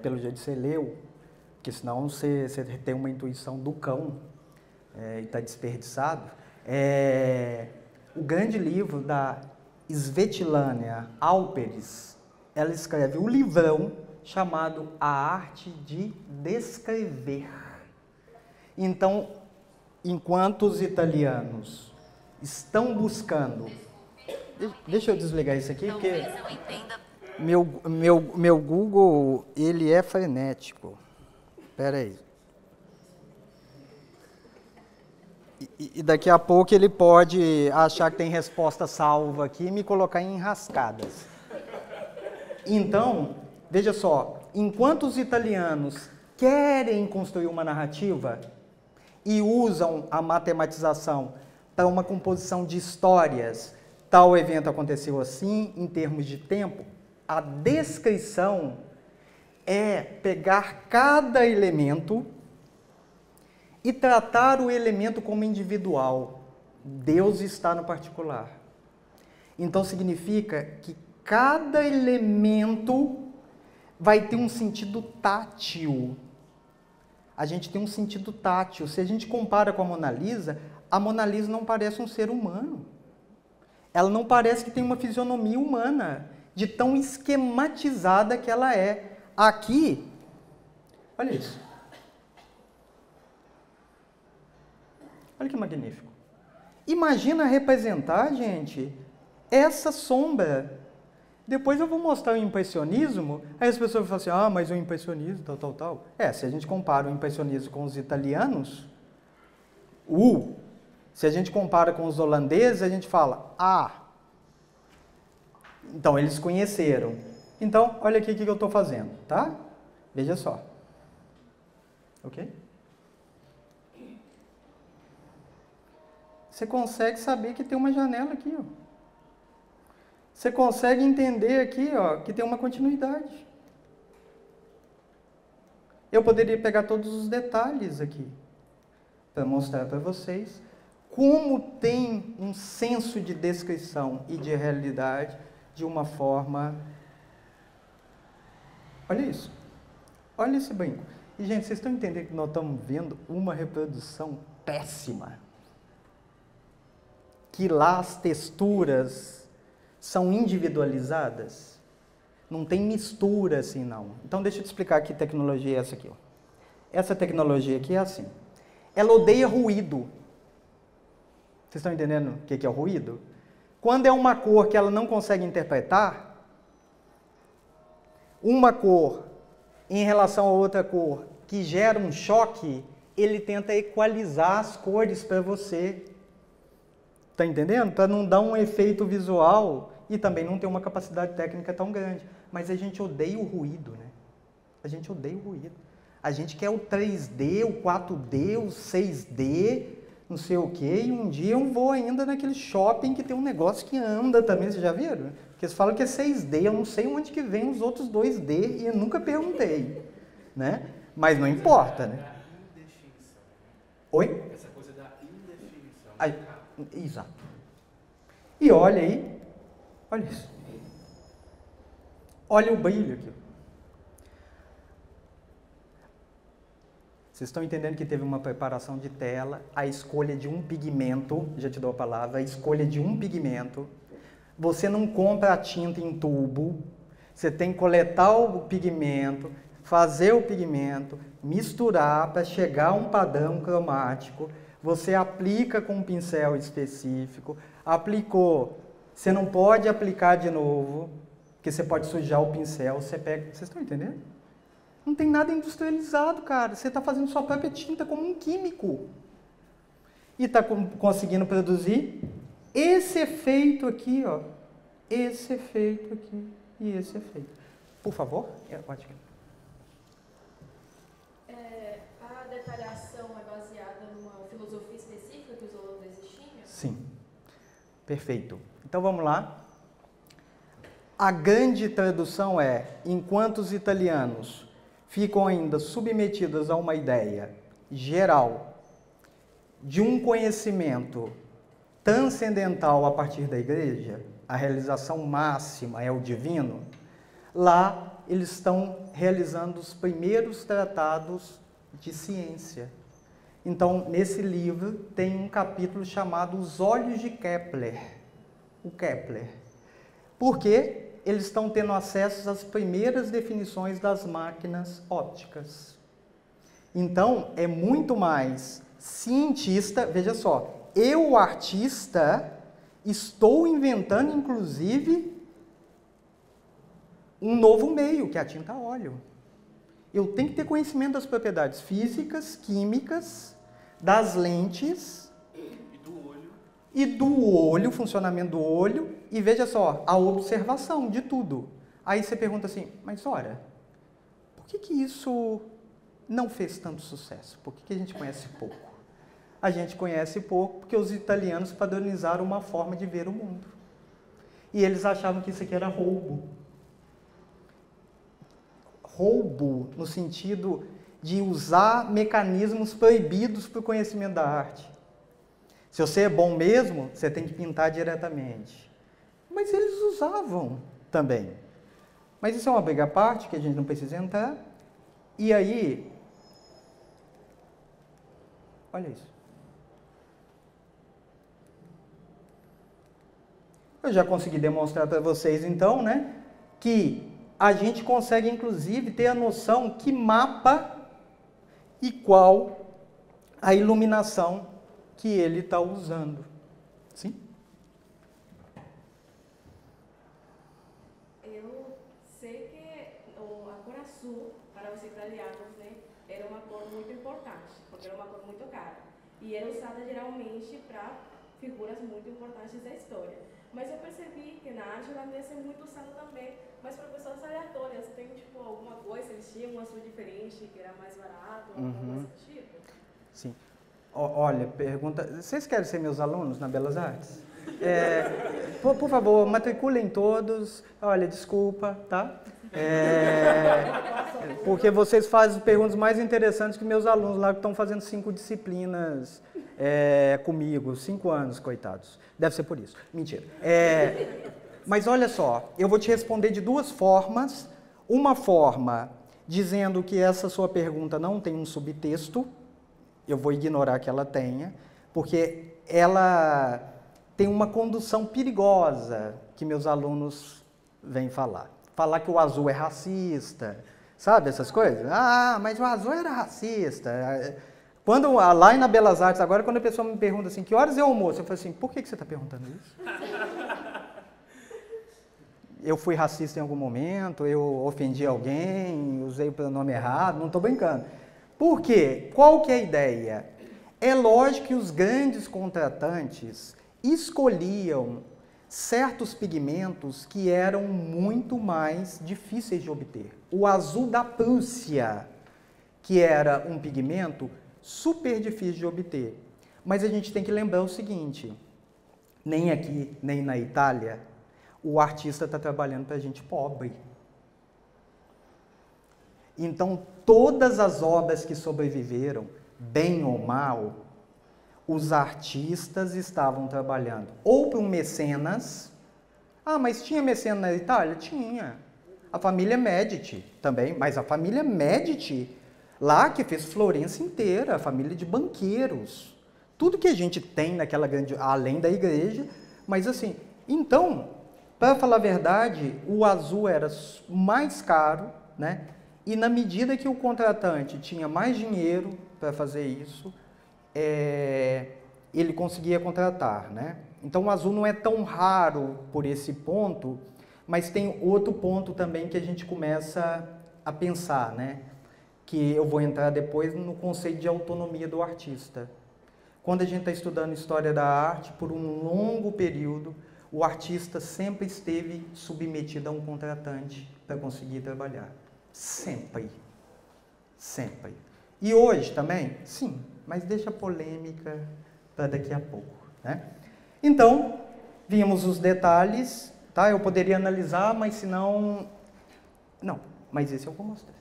pelo jeito você leu, porque senão você tem uma intuição do cão e está desperdiçado. O grande livro da Svetlana Alperes, ela escreve um livrão chamado A Arte de Descrever. Então, enquanto os italianos estão buscando... Deixa eu desligar isso aqui, porque meu Google, ele é frenético. Espera aí. E daqui a pouco ele pode achar que tem resposta salva aqui e me colocar em enrascadas. Então, veja só, enquanto os italianos querem construir uma narrativa e usam a matematização para uma composição de histórias, tal evento aconteceu assim, em termos de tempo, a descrição é pegar cada elemento e tratar o elemento como individual. Deus está no particular. Então significa que cada elemento vai ter um sentido tátil. A gente tem um sentido tátil. Se a gente compara com a Mona Lisa não parece um ser humano. Ela não parece que tem uma fisionomia humana, de tão esquematizada que ela é. Aqui, olha isso. Olha que magnífico. Imagina representar, gente, essa sombra. Depois eu vou mostrar o impressionismo, aí as pessoas vão falar assim, mas o impressionismo, tal. Se a gente compara o impressionismo com os italianos, se a gente compara com os holandeses, a gente fala, então eles conheceram. Então, olha aqui o que eu estou fazendo, tá? Veja só. Ok? Você consegue saber que tem uma janela aqui, ó. Você consegue entender aqui, ó, que tem uma continuidade. Eu poderia pegar todos os detalhes aqui para mostrar para vocês como tem um senso de descrição e de realidade de uma forma... Olha isso. Olha esse brinco. E, gente, vocês estão entendendo que nós estamos vendo uma reprodução péssima? Que lá as texturas são individualizadas? Não tem mistura assim, não. Então, deixa eu te explicar que tecnologia é essa aqui. Ó. Essa tecnologia aqui é assim. Ela odeia ruído. Vocês estão entendendo o que é o ruído? Quando é uma cor que ela não consegue interpretar, uma cor em relação a outra cor que gera um choque, ele tenta equalizar as cores para você. Está entendendo? Para não dar um efeito visual e também não ter uma capacidade técnica tão grande. Mas a gente odeia o ruído, né? A gente odeia o ruído. A gente quer o 3D, o 4D, o 6D, não sei o quê, e um dia eu vou ainda naquele shopping que tem um negócio que anda também, vocês já viram? Porque eles falam que é 6D, eu não sei onde que vem os outros 2D e eu nunca perguntei, né? Mas não importa, né? Oi? Essa coisa da indefinição. Exato. E olha aí, olha isso. Olha o brilho aqui. Vocês estão entendendo que teve uma preparação de tela, a escolha de um pigmento, já te dou a palavra, a escolha de um pigmento. Você não compra a tinta em tubo, você tem que coletar o pigmento, fazer o pigmento, misturar para chegar a um padrão cromático. Você aplica com um pincel específico, aplicou, você não pode aplicar de novo, porque você pode sujar o pincel, você pega... Vocês estão entendendo? Não tem nada industrializado, cara. Você está fazendo sua própria tinta como um químico. E está conseguindo produzir esse efeito aqui, ó. Esse efeito aqui e esse efeito. Por favor, pode. A detalhação é baseada numa filosofia específica que os holandeses tinham? Sim. Perfeito. Então vamos lá. A grande tradução é: enquanto os italianos ficam ainda submetidos a uma ideia geral de um conhecimento transcendental a partir da igreja, a realização máxima é o divino, lá eles estão realizando os primeiros tratados de ciência. Então, nesse livro tem um capítulo chamado Os Olhos de Kepler. O Kepler. Porque eles estão tendo acesso às primeiras definições das máquinas ópticas. Então, é muito mais cientista. Veja só, eu, artista, estou inventando, inclusive, um novo meio, que é a tinta a óleo. Eu tenho que ter conhecimento das propriedades físicas, químicas, das lentes e do olho, o funcionamento do olho, e veja só, a observação de tudo. Aí você pergunta assim, mas olha, por que isso não fez tanto sucesso? Por que a gente conhece pouco? A gente conhece pouco porque os italianos padronizaram uma forma de ver o mundo. E eles achavam que isso aqui era roubo. Roubo no sentido de usar mecanismos proibidos para o conhecimento da arte. Se você é bom mesmo, você tem que pintar diretamente. Mas eles usavam também. Mas isso é uma briga à parte, que a gente não precisa entrar. E aí, olha isso. Eu já consegui demonstrar para vocês, então, né, que a gente consegue, inclusive, ter a noção que mapa e qual a iluminação que ele está usando. Sim? Eu sei que a cor azul, para os italianos, né, era uma cor muito importante, porque era uma cor muito cara. E era usada geralmente para figuras muito importantes da história. Mas eu percebi que na arte holandesa é muito usado também, mas para pessoas aleatórias. Tem tipo alguma coisa, eles tinham um azul diferente, que era mais barato, alguma coisa do tipo? Sim. Olha, pergunta... Vocês querem ser meus alunos na Belas Artes? Por favor, matriculem todos. Olha, desculpa, tá? Porque vocês fazem perguntas mais interessantes que meus alunos lá que estão fazendo 5 disciplinas comigo. 5 anos, coitados. Deve ser por isso. Mentira. Mas olha só, eu vou te responder de 2 formas. Uma forma dizendo que essa sua pergunta não tem um subtexto. Eu vou ignorar que ela tenha, porque ela tem uma condução perigosa que meus alunos vêm falar. Falar que o azul é racista, sabe essas coisas? Ah, mas o azul era racista. Quando, lá na Belas Artes, agora quando a pessoa me pergunta assim, que horas é o almoço? Eu falo assim, por que você está perguntando isso? Eu fui racista em algum momento, eu ofendi alguém, usei o pronome errado, não estou brincando. Por quê? Qual que é a ideia? É lógico que os grandes contratantes escolhiam certos pigmentos que eram muito mais difíceis de obter. O azul da Prússia, que era um pigmento super difícil de obter. Mas a gente tem que lembrar o seguinte, nem aqui, nem na Itália, o artista está trabalhando para gente pobre. Então, todas as obras que sobreviveram, bem ou mal, os artistas estavam trabalhando ou para um mecenas. Ah, mas tinha mecenas na Itália? Tinha. A família Medici também, mas a família Medici, lá que fez Florença inteira, a família de banqueiros. Tudo que a gente tem naquela grande, além da igreja, mas assim, então, para falar a verdade, o azul era mais caro, né? E na medida que o contratante tinha mais dinheiro para fazer isso, ele conseguia contratar, né? Então o azul não é tão raro por esse ponto, mas tem outro ponto também que a gente começa a pensar, né? Que eu vou entrar depois no conceito de autonomia do artista. Quando a gente está estudando história da arte, por um longo período, o artista sempre esteve submetido a um contratante para conseguir trabalhar. Sempre. Sempre. E hoje também? Sim, mas deixa a polêmica para daqui a pouco, né? Então, vimos os detalhes, tá? Eu poderia analisar, mas se não... Não, mas esse eu vou mostrar.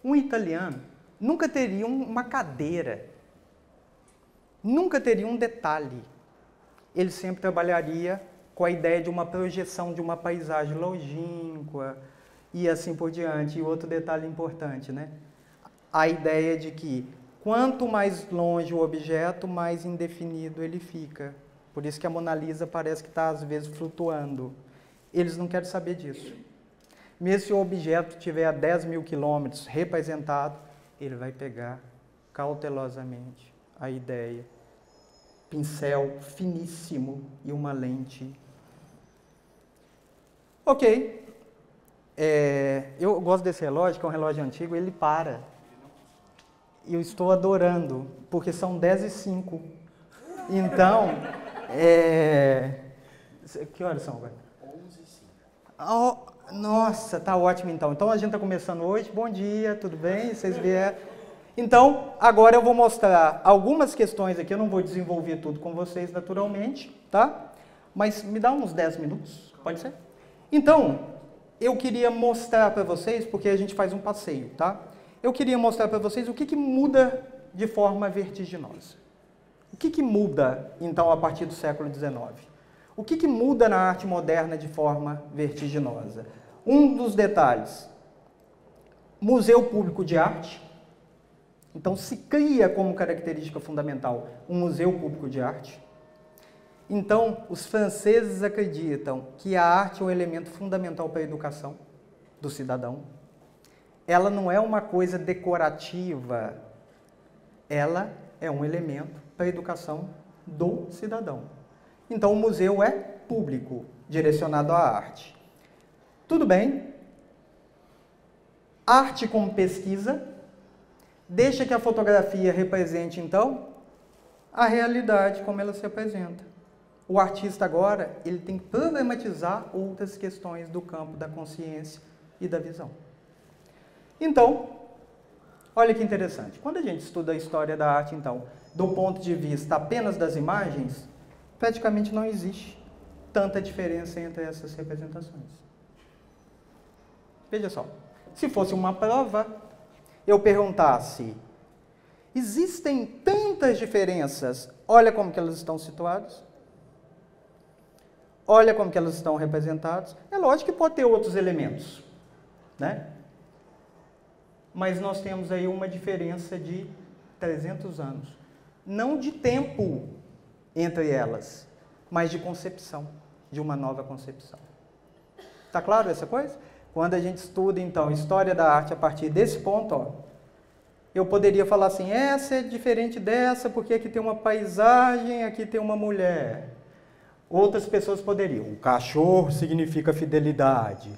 Um italiano nunca teria uma cadeira, nunca teria um detalhe. Ele sempre trabalharia com a ideia de uma projeção de uma paisagem longínqua e assim por diante. E outro detalhe importante, né? A ideia de que quanto mais longe o objeto, mais indefinido ele fica. Por isso que a Mona Lisa parece que está, às vezes, flutuando. Eles não querem saber disso. Mesmo se o objeto estiver a 10 mil quilômetros representado, ele vai pegar cautelosamente a ideia. Pincel finíssimo e uma lente. Ok. Eu gosto desse relógio, que é um relógio antigo, ele para. E eu estou adorando, porque são 10h05. Então, que horas são agora? 11h05. Nossa, tá ótimo então. Então a gente está começando hoje. Bom dia, tudo bem? Vocês vieram? Então, agora eu vou mostrar algumas questões aqui. Eu não vou desenvolver tudo com vocês naturalmente, tá? Mas me dá uns 10 minutos, pode ser? Então, eu queria mostrar para vocês, porque a gente faz um passeio, tá? Eu queria mostrar para vocês o que muda de forma vertiginosa. O que muda, então, a partir do século XIX? O que muda na arte moderna de forma vertiginosa? Um dos detalhes, museu público de arte. Então, se cria como característica fundamental um museu público de arte. Então, os franceses acreditam que a arte é um elemento fundamental para a educação do cidadão. Ela não é uma coisa decorativa, ela é um elemento para a educação do cidadão. Então, o museu é público, direcionado à arte. Tudo bem. Arte como pesquisa. Deixa que a fotografia represente, então, a realidade como ela se apresenta. O artista agora, ele tem que problematizar outras questões do campo da consciência e da visão. Então, olha que interessante. Quando a gente estuda a história da arte, então, do ponto de vista apenas das imagens, praticamente não existe tanta diferença entre essas representações. Veja só, se fosse uma prova, eu perguntasse, existem tantas diferenças, olha como que elas estão situadas, olha como que elas estão representadas, é lógico que pode ter outros elementos, né? Mas nós temos aí uma diferença de 300 anos, não de tempo entre elas, mas de concepção, de uma nova concepção. Tá claro essa coisa? Quando a gente estuda, então, história da arte a partir desse ponto, ó, eu poderia falar assim, essa é diferente dessa, porque aqui tem uma paisagem, aqui tem uma mulher. Outras pessoas poderiam, o cachorro significa fidelidade,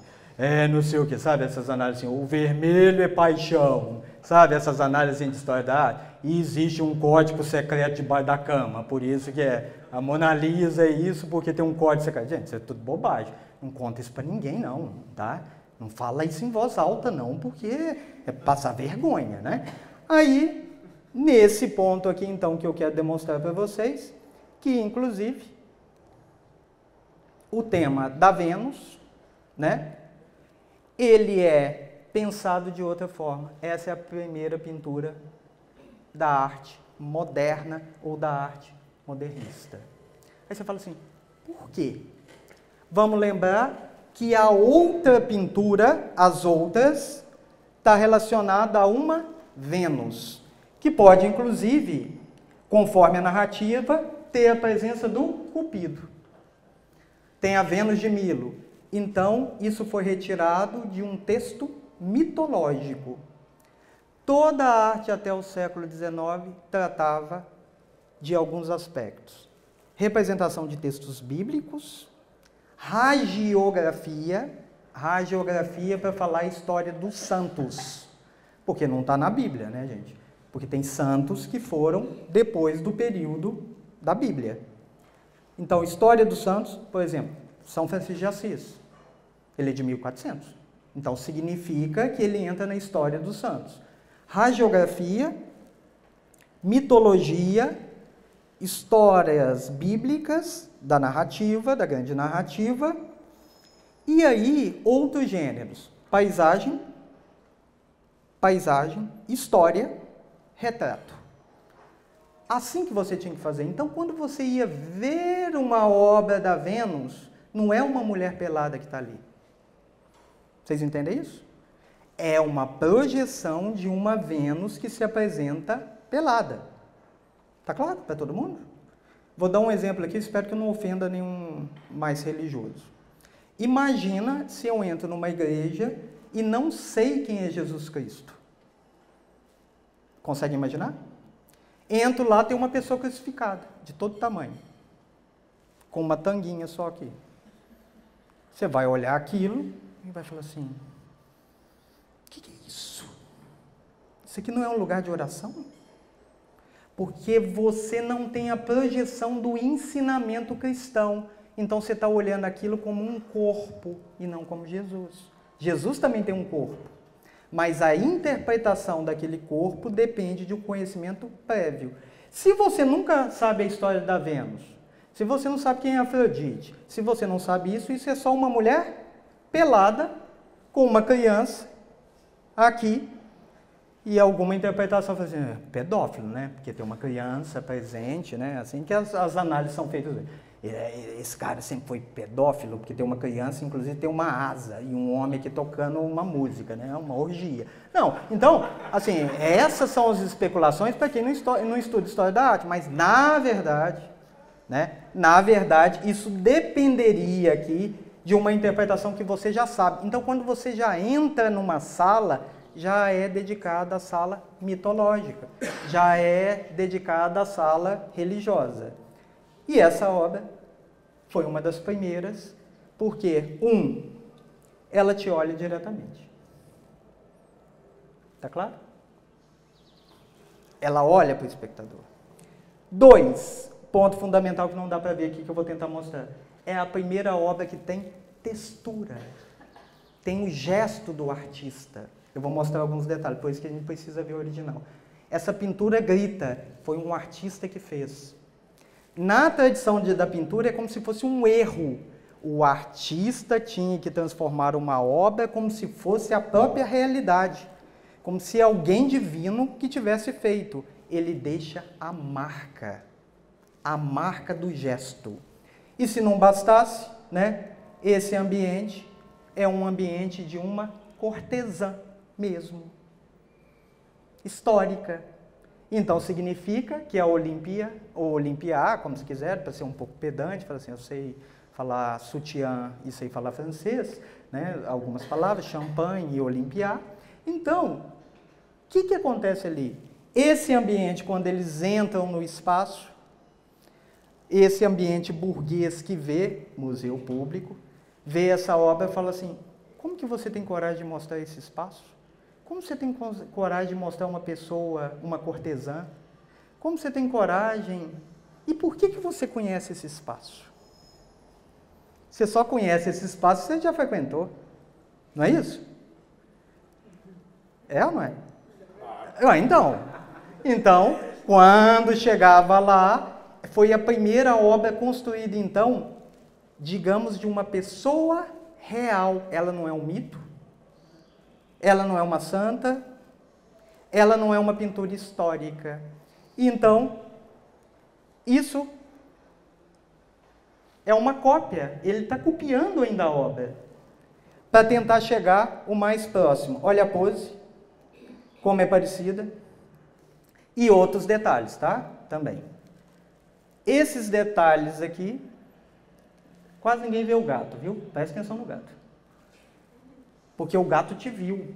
não sei o que, sabe? Essas análises assim, o vermelho é paixão, sabe? Essas análises de história da arte. E existe um código secreto debaixo da cama, por isso que a Mona Lisa é isso, porque tem um código secreto. Gente, isso é tudo bobagem. Não conta isso para ninguém, não, tá? Não fala isso em voz alta, não, porque é passar vergonha, né? Aí, nesse ponto aqui, então, que eu quero demonstrar para vocês, que, inclusive, o tema da Vênus né? Ele é pensado de outra forma. Essa é a primeira pintura da arte moderna ou da arte modernista. Aí você fala assim, por quê? Vamos lembrar que a outra pintura, as outras, está relacionada a uma Vênus, que pode, inclusive, conforme a narrativa, ter a presença do Cupido. Tem a Vênus de Milo. Então, isso foi retirado de um texto mitológico. Toda a arte até o século XIX tratava de alguns aspectos. Representação de textos bíblicos, hagiografia para falar a história dos santos, porque não está na Bíblia, né, gente? Porque tem santos que foram depois do período da Bíblia. Então, história dos santos, por exemplo, São Francisco de Assis, ele é de 1400. Então, significa que ele entra na história dos santos. Hagiografia, mitologia, histórias bíblicas da narrativa, da grande narrativa, e aí outros gêneros, paisagem, história, retrato. Assim que você tinha que fazer. Então, quando você ia ver uma obra da Vênus, não é uma mulher pelada que está ali. Vocês entendem isso? É uma projeção de uma Vênus que se apresenta pelada. Está claro para todo mundo? Vou dar um exemplo aqui, espero que eu não ofenda nenhum mais religioso. Imagina se eu entro numa igreja e não sei quem é Jesus Cristo. Consegue imaginar? Entro lá, tem uma pessoa crucificada, de todo tamanho, com uma tanguinha só aqui. Você vai olhar aquilo e vai falar assim, o que é isso? Isso aqui não é um lugar de oração? Porque você não tem a projeção do ensinamento cristão. Então você está olhando aquilo como um corpo e não como Jesus. Jesus também tem um corpo. Mas a interpretação daquele corpo depende de um conhecimento prévio. Se você nunca sabe a história da Vênus, se você não sabe quem é Afrodite, se você não sabe isso, isso é só uma mulher pelada com uma criança aqui e alguma interpretação assim, pedófilo, né? Porque tem uma criança presente, né? Assim que as análises são feitas. Esse cara sempre foi pedófilo, porque tem uma criança, inclusive tem uma asa, e um homem aqui tocando uma música, né? Uma orgia. Não, então, assim, essas são as especulações para quem não estuda história da arte, mas na verdade, isso dependeria aqui de uma interpretação que você já sabe. Então, quando você já entra numa sala, já é dedicada à sala mitológica, já é dedicada à sala religiosa. E essa obra foi uma das primeiras, porque, ela te olha diretamente. Tá claro? Ela olha para o espectador. 2, ponto fundamental que não dá para ver aqui, que eu vou tentar mostrar. É a primeira obra que tem textura. Tem o gesto do artista. Eu vou mostrar alguns detalhes, por isso que a gente precisa ver o original. Essa pintura grita, foi um artista que fez. Na tradição da pintura é como se fosse um erro. O artista tinha que transformar uma obra como se fosse a própria realidade. Como se alguém divino que tivesse feito. Ele deixa a marca do gesto. E se não bastasse, né, esse ambiente é um ambiente de uma cortesã mesmo, histórica. Então, significa que a Olímpia, ou Olympiá, como se quiser, para ser um pouco pedante, fala assim, eu sei falar sutiã e sei falar francês, né, algumas palavras, champanhe e Olympiá. Então, o que acontece ali? Esse ambiente, quando eles entram no espaço, esse ambiente burguês que vê, museu público, vê essa obra e fala assim, como que você tem coragem de mostrar esse espaço? Como você tem coragem de mostrar uma pessoa, uma cortesã? Como você tem coragem? E por que você conhece esse espaço? Você só conhece esse espaço se você já frequentou. Não é isso? É ou não é? Então, quando chegava lá, foi a primeira obra construída, então, digamos, de uma pessoa real. Ela não é um mito, ela não é uma santa, ela não é uma pintura histórica. Então, isso é uma cópia. Ele está copiando ainda a obra para tentar chegar o mais próximo. Olha a pose, como é parecida. E outros detalhes, tá? Também. Esses detalhes aqui, quase ninguém vê o gato, viu? Presta atenção no gato. Porque o gato te viu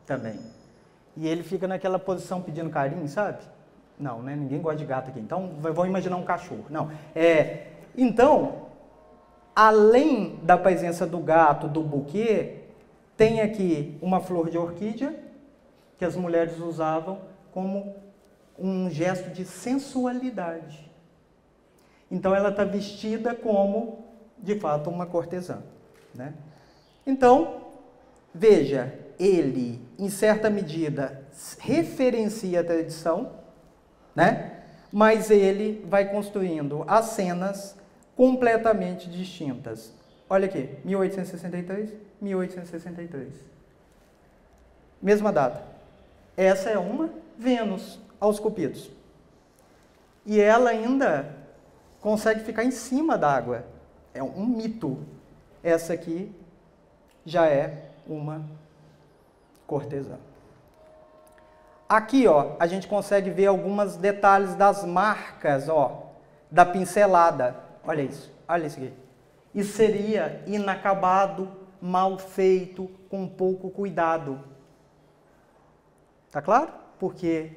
também. E ele fica naquela posição pedindo carinho, sabe? Não, né? Ninguém gosta de gato aqui. Então, vão imaginar um cachorro. Não. Então, além da presença do gato, do buquê, tem aqui uma flor de orquídea que as mulheres usavam como um gesto de sensualidade. Então, ela está vestida como, de fato, uma cortesã, né? Então, veja, ele, em certa medida, referencia a tradição, né? Mas ele vai construindo as cenas completamente distintas. Olha aqui, 1863, 1863. Mesma data. Essa é uma Vênus aos cupidos. E ela ainda consegue ficar em cima d'água. É um mito. Essa aqui já é uma cortesã. Aqui, ó, a gente consegue ver alguns detalhes das marcas, ó, da pincelada. Olha isso aqui. Isso seria inacabado, mal feito, com pouco cuidado. Tá claro? Porque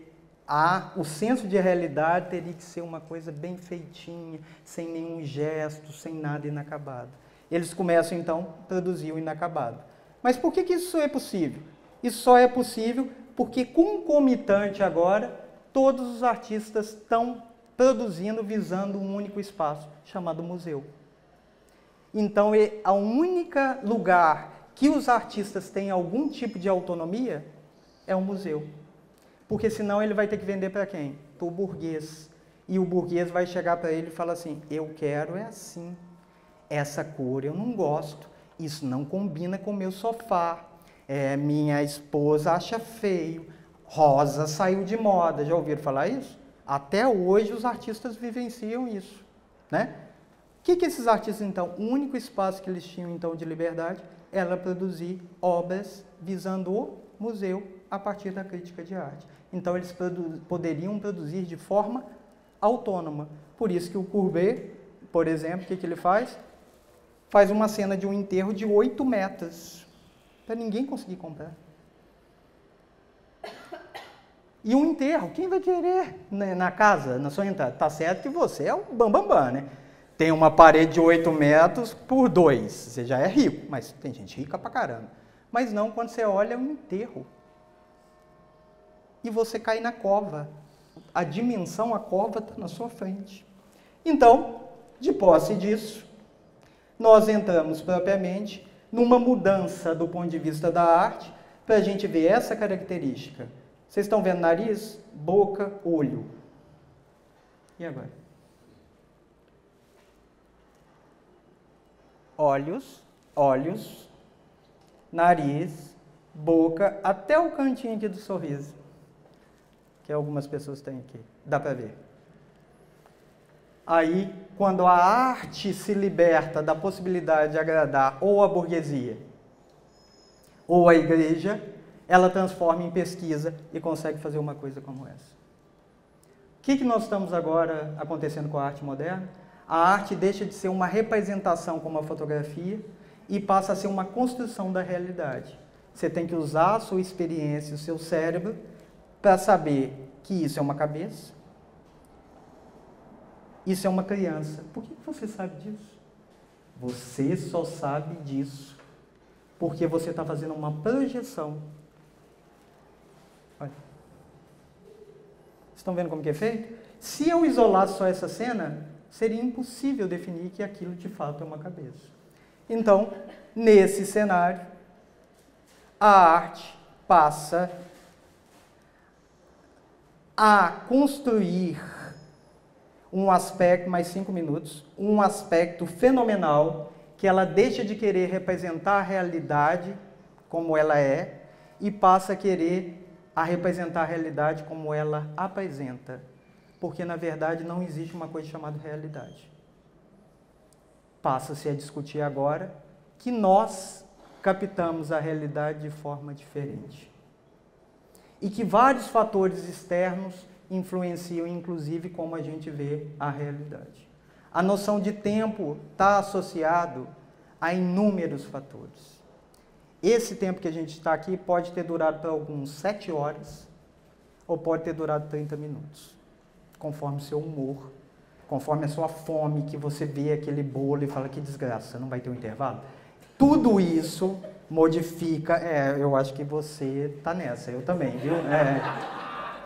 o senso de realidade teria que ser uma coisa bem feitinha, sem nenhum gesto, sem nada inacabado. Eles começam, então, a produzir o inacabado. Mas por que isso é possível? Isso só é possível porque, concomitante agora, todos os artistas estão produzindo, visando um único espaço, chamado museu. Então, a única lugar que os artistas têm algum tipo de autonomia é o museu. Porque senão ele vai ter que vender para quem? Para o burguês. E o burguês vai chegar para ele e falar assim, eu quero é assim, essa cor eu não gosto, isso não combina com o meu sofá, minha esposa acha feio, rosa saiu de moda, já ouviram falar isso? Até hoje os artistas vivenciam isso, né? O que esses artistas, então, o único espaço que eles tinham, então, de liberdade era produzir obras visando o museu a partir da crítica de arte. Então, eles poderiam produzir de forma autônoma. Por isso que o Courbet, por exemplo, o que ele faz? Faz uma cena de um enterro de 8 metros, para ninguém conseguir comprar. E um enterro, quem vai querer na casa, na sua entrada? Tá certo que você é o bambambam, né? Tem uma parede de 8 metros por 2, você já é rico, mas tem gente rica pra caramba. Mas não quando você olha um enterro. E você cai na cova. A dimensão, a cova está na sua frente. Então, de posse disso, nós entramos propriamente numa mudança do ponto de vista da arte, para a gente ver essa característica. Vocês estão vendo nariz, boca, olho. E agora? Olhos, nariz, boca, até o cantinho aqui do sorriso, que algumas pessoas têm aqui. Dá para ver. Aí, quando a arte se liberta da possibilidade de agradar ou a burguesia ou a igreja, ela transforma em pesquisa e consegue fazer uma coisa como essa. O que nós estamos agora acontecendo com a arte moderna? A arte deixa de ser uma representação como a fotografia e passa a ser uma construção da realidade. Você tem que usar a sua experiência, o seu cérebro, para saber que isso é uma cabeça, isso é uma criança. Por que você sabe disso? Você só sabe disso porque você está fazendo uma projeção. Olha. Estão vendo como que é feito? Se eu isolasse só essa cena, seria impossível definir que aquilo de fato é uma cabeça. Então, nesse cenário, a arte passa a construir um aspecto, mais 5 minutos, um aspecto fenomenal que ela deixa de querer representar a realidade como ela é e passa a querer representar a realidade como ela apresenta. Porque, na verdade, não existe uma coisa chamada realidade. Passa-se a discutir agora que nós captamos a realidade de forma diferente. E que vários fatores externos influenciam, inclusive, como a gente vê a realidade. A noção de tempo está associado a inúmeros fatores. Esse tempo que a gente está aqui pode ter durado para alguns 7 horas ou pode ter durado 30 minutos, conforme o seu humor, conforme a sua fome, que você vê aquele bolo e fala, que desgraça, não vai ter um intervalo? Tudo isso modifica, eu acho que você está nessa, eu também, viu?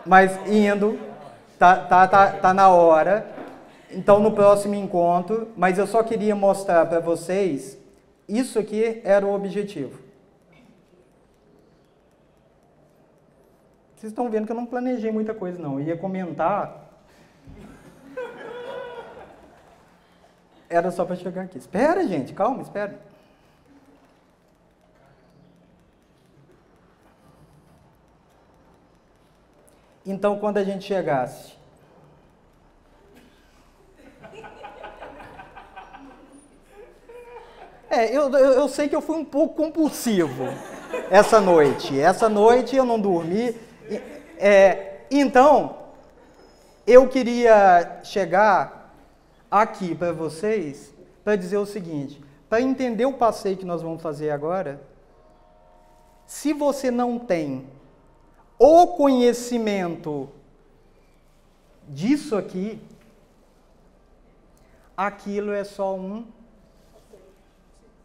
Mas indo, tá na hora, então no próximo encontro, mas eu só queria mostrar para vocês, isso aqui era o objetivo. Vocês estão vendo que eu não planejei muita coisa não, eu ia comentar, era só para chegar aqui. Espera, gente, calma, espera. Então, quando a gente chegasse... Eu sei que eu fui um pouco compulsivo essa noite. Essa noite eu não dormi. Então, eu queria chegar aqui para vocês para dizer o seguinte, para entender o passeio que nós vamos fazer agora, se você não tem o conhecimento disso aqui, aquilo é só um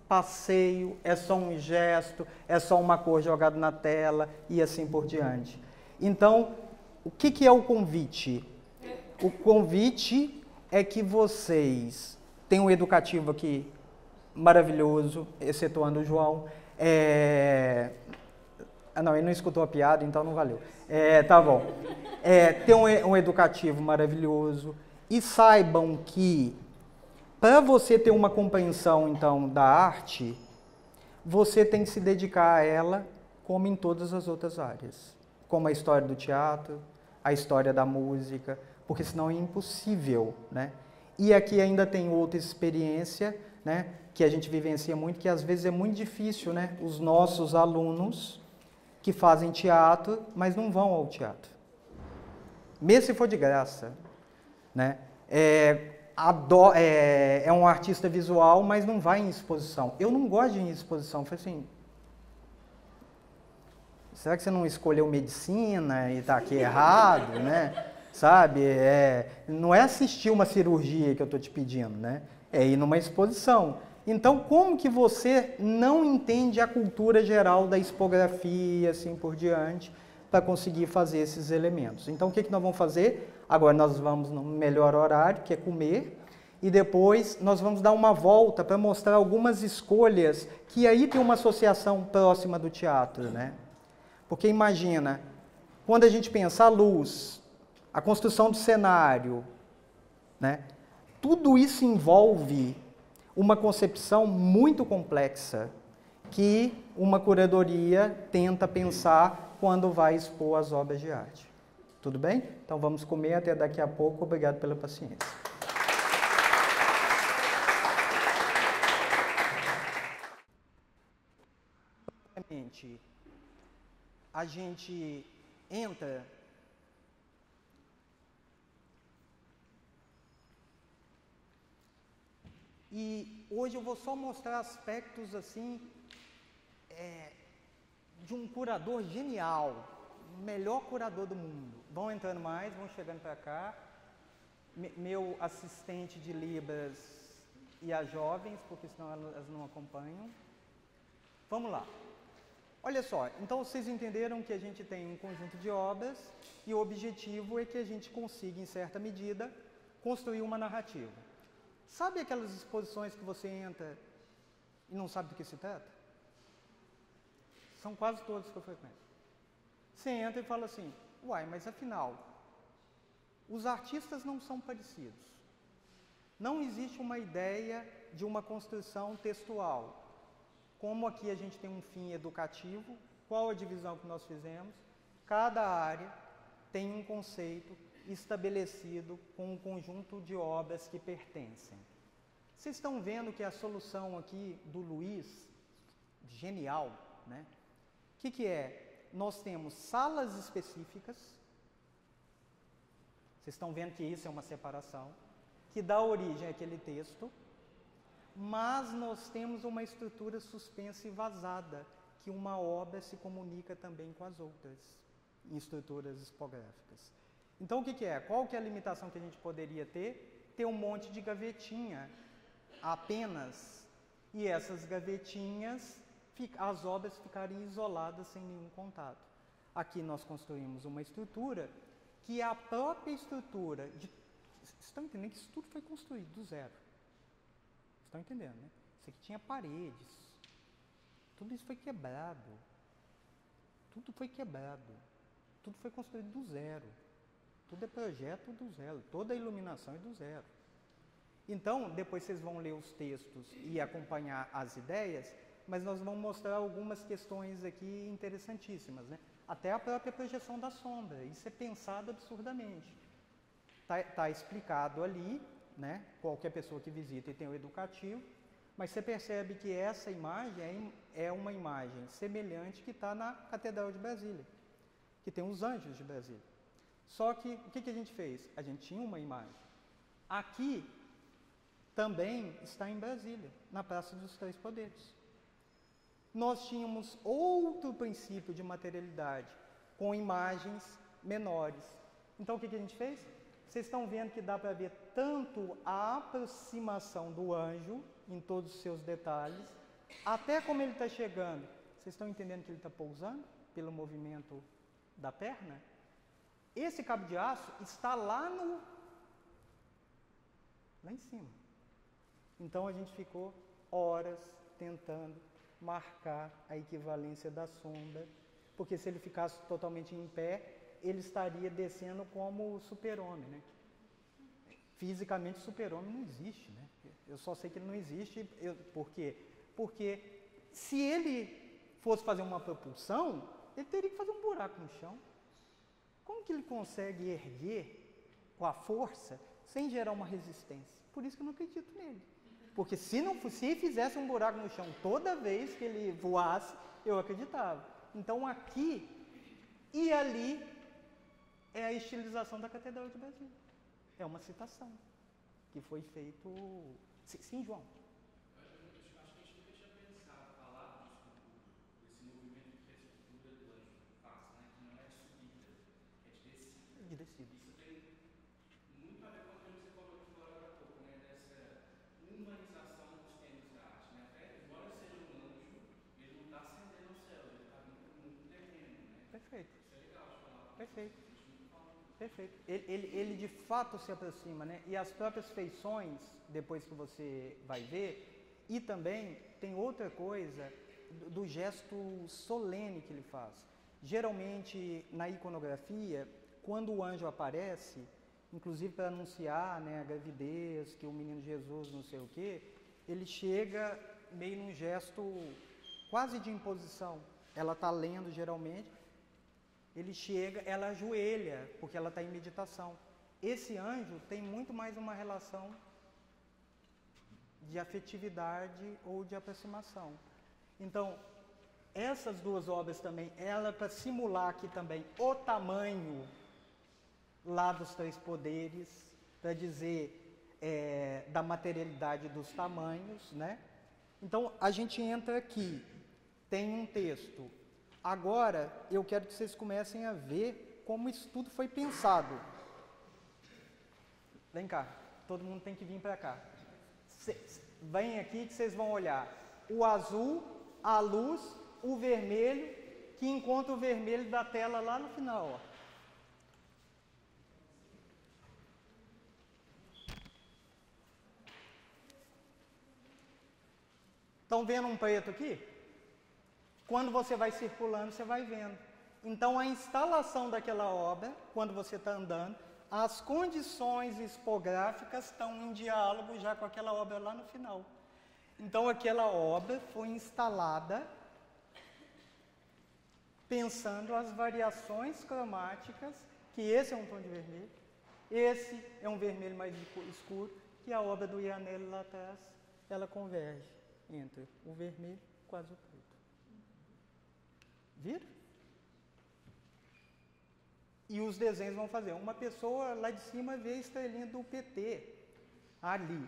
passeio, é só um gesto, é só uma cor jogada na tela e assim por diante. Então, o que é o convite? O convite é que vocês têm um educativo aqui maravilhoso, excetuando o João. Não, ele não escutou a piada, então não valeu. Tá bom. Tem um educativo maravilhoso. E saibam que, para você ter uma compreensão, então, da arte, você tem que se dedicar a ela como em todas as outras áreas. Como a história do teatro, a história da música, porque senão é impossível, né? E aqui ainda tem outra experiência, né, que a gente vivencia muito, que às vezes é muito difícil, né? Os nossos alunos que fazem teatro, mas não vão ao teatro. Mesmo se for de graça, né? É um artista visual, mas não vai em exposição. Eu não gosto de ir em exposição. Falei assim, será que você não escolheu medicina e está aqui errado, né? Sabe? Não é assistir uma cirurgia que eu estou te pedindo, né? É ir numa exposição. Então, como que você não entende a cultura geral da expografia, assim por diante, para conseguir fazer esses elementos? Então, o que nós vamos fazer? Agora nós vamos no melhor horário, que é comer, e depois nós vamos dar uma volta para mostrar algumas escolhas, que aí tem uma associação próxima do teatro, né? Porque imagina, quando a gente pensa a luz, a construção do cenário, né? Tudo isso envolve uma concepção muito complexa que uma curadoria tenta pensar quando vai expor as obras de arte. Tudo bem? Então vamos comer até daqui a pouco. Obrigado pela paciência. A gente entra e hoje eu vou só mostrar aspectos assim de um curador genial, o melhor curador do mundo. Vão entrando mais, vão chegando para cá. Meu assistente de Libras e as jovens, porque senão elas não acompanham. Vamos lá. Olha só, então vocês entenderam que a gente tem um conjunto de obras e o objetivo é que a gente consiga, em certa medida, construir uma narrativa. Sabe aquelas exposições que você entra e não sabe do que se trata? São quase todas que eu frequento. Você entra e fala assim, uai, mas afinal, os artistas não são parecidos. Não existe uma ideia de uma construção textual. Como aqui a gente tem um fim educativo, qual a divisão que nós fizemos? Cada área tem um conceito estabelecido com um conjunto de obras que pertencem. Vocês estão vendo que a solução aqui do Luiz, genial, né? O que é? Nós temos salas específicas, vocês estão vendo que isso é uma separação, que dá origem àquele texto, mas nós temos uma estrutura suspensa e vazada, que uma obra se comunica também com as outras, em estruturas expográficas. Então, o que é? Qual que é a limitação que a gente poderia ter? Ter um monte de gavetinha apenas, e essas gavetinhas, as obras ficarem isoladas sem nenhum contato. Aqui nós construímos uma estrutura que a própria estrutura... Vocês estão entendendo que isso tudo foi construído do zero? Vocês estão entendendo, né? Isso aqui tinha paredes. Tudo isso foi quebrado. Tudo foi quebrado. Tudo foi construído do zero. Tudo é projeto do zero. Toda a iluminação é do zero. Então, depois vocês vão ler os textos e acompanhar as ideias, mas nós vamos mostrar algumas questões aqui interessantíssimas, né? Até a própria projeção da sombra. Isso é pensado absurdamente. Tá explicado ali, né? Qualquer pessoa que visita e tem o educativo, mas você percebe que essa imagem é uma imagem semelhante que está na Catedral de Brasília, que tem os anjos de Brasília. Só que, o que a gente fez? A gente tinha uma imagem. Aqui também está em Brasília, na Praça dos Três Poderes. Nós tínhamos outro princípio de materialidade, com imagens menores. Então, o que a gente fez? Vocês estão vendo que dá para ver tanto a aproximação do anjo, em todos os seus detalhes, até como ele está chegando. Vocês estão entendendo que ele está pousando pelo movimento da perna? Esse cabo de aço está lá em cima. Então a gente ficou horas tentando marcar a equivalência da sombra, porque se ele ficasse totalmente em pé, ele estaria descendo como o super-homem, né? Fisicamente o super-homem não existe, né? Eu só sei que ele não existe, por quê? Porque se ele fosse fazer uma propulsão, ele teria que fazer um buraco no chão. Como que ele consegue erguer com a força sem gerar uma resistência? Por isso que eu não acredito nele. Porque se fizesse um buraco no chão toda vez que ele voasse, eu acreditava. Então aqui e ali é a estilização da Catedral de Brasília. É uma citação que foi feito... Sim, João. Eu acho que a gente nunca tinha pensado falar desse movimento que a estrutura do anjo faz, né? Que não é de subida, é de descida. De descida. Isso tem muito a ver com o que você falou aqui agora há pouco, né? Dessa humanização dos termos da arte, né? Até, embora seja um anjo, ele não está ascendendo ao céu, ele está vindo para o mundo terreno, né? Perfeito. Isso é legal de falar. Perfeito. Perfeito. Ele de fato se aproxima, né? E as próprias feições, depois que você vai ver, e também tem outra coisa do gesto solene que ele faz. Geralmente, na iconografia, quando o anjo aparece, inclusive para anunciar, né, a gravidez, que o menino Jesus não sei o quê, ele chega meio num gesto quase de imposição. Ela está lendo geralmente, ele chega, ela ajoelha, porque ela está em meditação. Esse anjo tem muito mais uma relação de afetividade ou de aproximação. Então, essas duas obras também, ela para simular aqui também o tamanho lá dos três poderes, para dizer da materialidade dos tamanhos, né? Então, a gente entra aqui, tem um texto. Agora, eu quero que vocês comecem a ver como isso tudo foi pensado. Vem cá, todo mundo tem que vir para cá. Vem aqui que vocês vão olhar o azul, a luz, o vermelho, que encontra o vermelho da tela lá no final, ó. Estão vendo um preto aqui? Quando você vai circulando, você vai vendo. Então, a instalação daquela obra, quando você está andando, as condições expográficas estão em diálogo já com aquela obra lá no final. Então aquela obra foi instalada pensando as variações cromáticas, que esse é um tom de vermelho, esse é um vermelho mais escuro, que a obra do Iannelli lá atrás, ela converge entre o vermelho e quase o preto. Viram? E os desenhos vão fazer. Uma pessoa lá de cima vê a estrelinha do PT ali.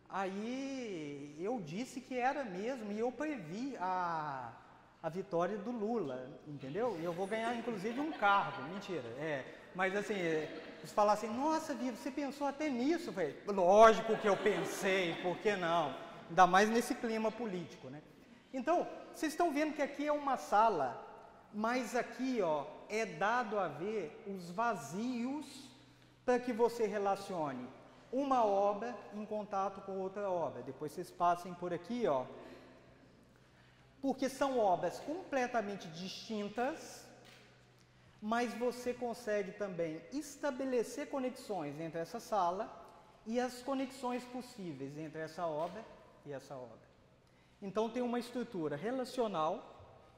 Aí eu disse que era mesmo e eu previ a vitória do Lula, entendeu? E eu vou ganhar inclusive um cargo. Mentira, mas assim, eles falam assim, nossa, Vivo, você pensou até nisso? Eu falei, lógico que eu pensei, por que não? Ainda mais nesse clima político, né? Então, vocês estão vendo que aqui é uma sala, mas aqui, ó, é dado a ver os vazios para que você relacione uma obra em contato com outra obra. Depois vocês passem por aqui, ó, porque são obras completamente distintas, mas você consegue também estabelecer conexões entre essa sala e as conexões possíveis entre essa obra e essa obra. Então tem uma estrutura relacional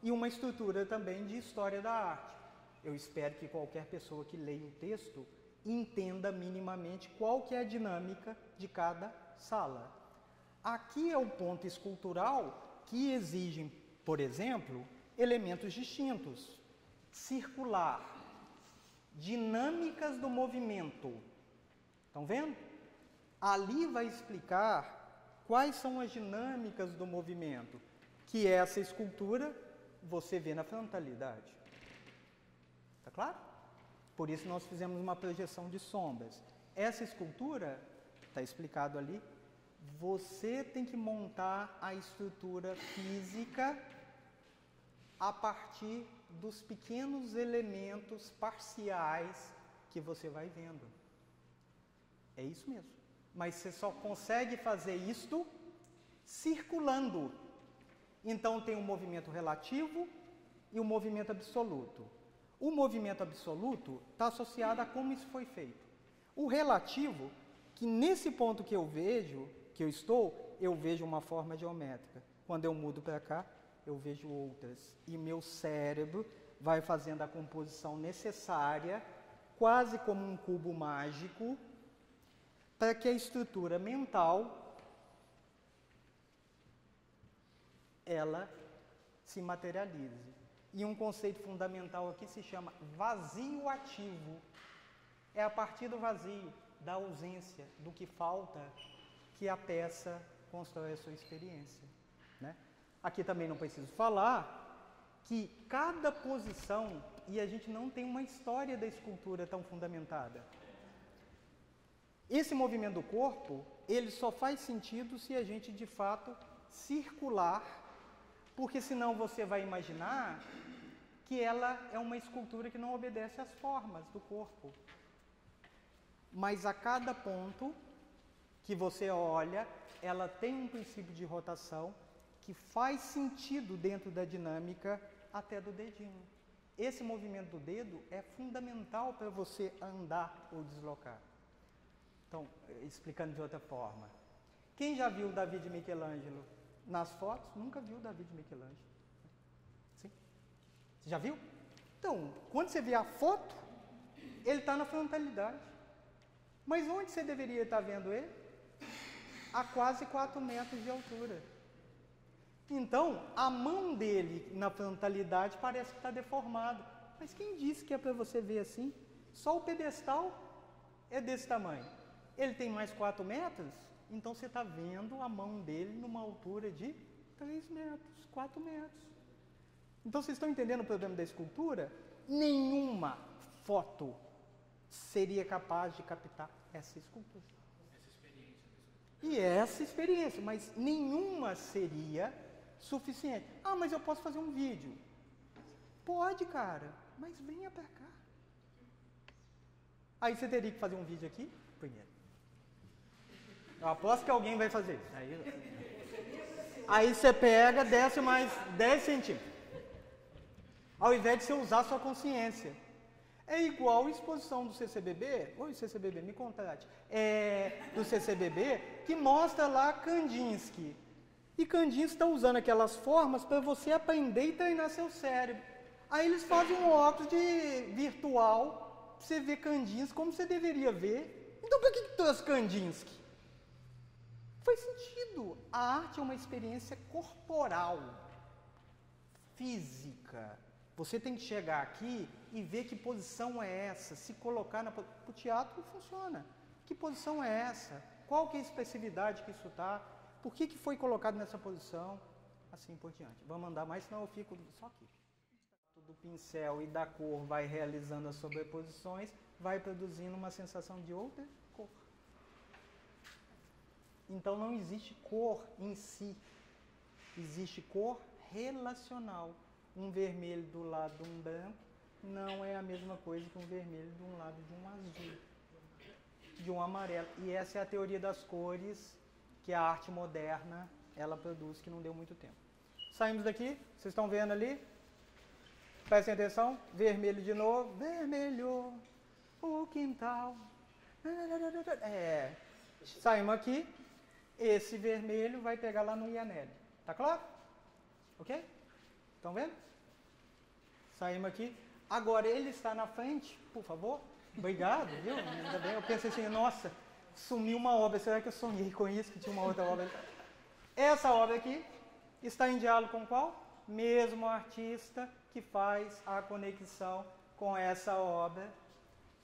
e uma estrutura também de história da arte. Eu espero que qualquer pessoa que leia o texto entenda minimamente qual que é a dinâmica de cada sala. Aqui é o ponto escultural que exigem, por exemplo, elementos distintos. Circular, dinâmicas do movimento. Estão vendo? Ali vai explicar quais são as dinâmicas do movimento, que essa escultura você vê na frontalidade. Está claro? Por isso nós fizemos uma projeção de sombras. Essa escultura, está explicado ali, você tem que montar a estrutura física a partir dos pequenos elementos parciais que você vai vendo. É isso mesmo. Mas você só consegue fazer isto circulando. Então tem um movimento relativo e um movimento absoluto. O movimento absoluto está associado a como isso foi feito. O relativo, que nesse ponto que eu vejo, eu vejo uma forma geométrica. Quando eu mudo para cá, eu vejo outras. E meu cérebro vai fazendo a composição necessária, quase como um cubo mágico, para que a estrutura mental ela se materialize. E um conceito fundamental aqui se chama vazio ativo. É a partir do vazio, da ausência, do que falta, que a peça constrói a sua experiência, né? Aqui também não preciso falar que cada posição, e a gente não tem uma história da escultura tão fundamentada. Esse movimento do corpo, ele só faz sentido se a gente de fato circular, porque senão você vai imaginar que ela é uma escultura que não obedece às formas do corpo. Mas a cada ponto que você olha, ela tem um princípio de rotação que faz sentido dentro da dinâmica até do dedinho. Esse movimento do dedo é fundamental para você andar ou deslocar. Então, explicando de outra forma. Quem já viu Davi de Michelangelo nas fotos? Nunca viu Davi de Michelangelo. Sim? Você já viu? Então, quando você vê a foto, ele está na frontalidade. Mas onde você deveria estar vendo ele? A quase 4 metros de altura. Então, a mão dele na frontalidade parece que está deformada. Mas quem disse que é para você ver assim? Só o pedestal é desse tamanho. Ele tem mais 4 metros, então você está vendo a mão dele numa altura de 3 metros, 4 metros. Então, vocês estão entendendo o problema da escultura? Nenhuma foto seria capaz de captar essa escultura. Essa experiência. E essa experiência, mas nenhuma seria suficiente. Ah, mas eu posso fazer um vídeo. Pode, cara, mas venha para cá. Aí você teria que fazer um vídeo aqui primeiro. Eu aposto que alguém vai fazer isso. Aí você pega, desce mais 10 centímetros. Ao invés de você usar a sua consciência. É igual a exposição do CCBB, oi CCBB, me contrate, do CCBB, que mostra lá Kandinsky. E Kandinsky está usando aquelas formas para você aprender e treinar seu cérebro. Aí eles fazem um óculos de virtual para você ver Kandinsky como você deveria ver. Então por que trouxe Kandinsky? Faz sentido. A arte é uma experiência corporal, física. Você tem que chegar aqui e ver que posição é essa, se colocar na... O teatro funciona. Que posição é essa? Qual que é a expressividade que isso está? Por que foi colocado nessa posição? Assim por diante. Vamos andar mais, senão eu fico só aqui. Do pincel e da cor vai realizando as sobreposições, vai produzindo uma sensação de outra cor. Então não existe cor em si, existe cor relacional. Um vermelho do lado de um branco não é a mesma coisa que um vermelho de um lado de um azul, de um amarelo. E essa é a teoria das cores que a arte moderna ela produz, que não deu muito tempo. Saímos daqui, vocês estão vendo ali? Prestem atenção, vermelho de novo, vermelho, o quintal. Saímos aqui, esse vermelho vai pegar lá no Iannelli. Tá claro? Ok? Estão vendo? Saímos aqui. Agora ele está na frente, por favor. Obrigado, viu? Ainda bem. Eu pensei assim, nossa, sumiu uma obra. Será que eu sonhei com isso, que tinha uma outra obra? Essa obra aqui está em diálogo com qual? Mesmo artista que faz a conexão com essa obra,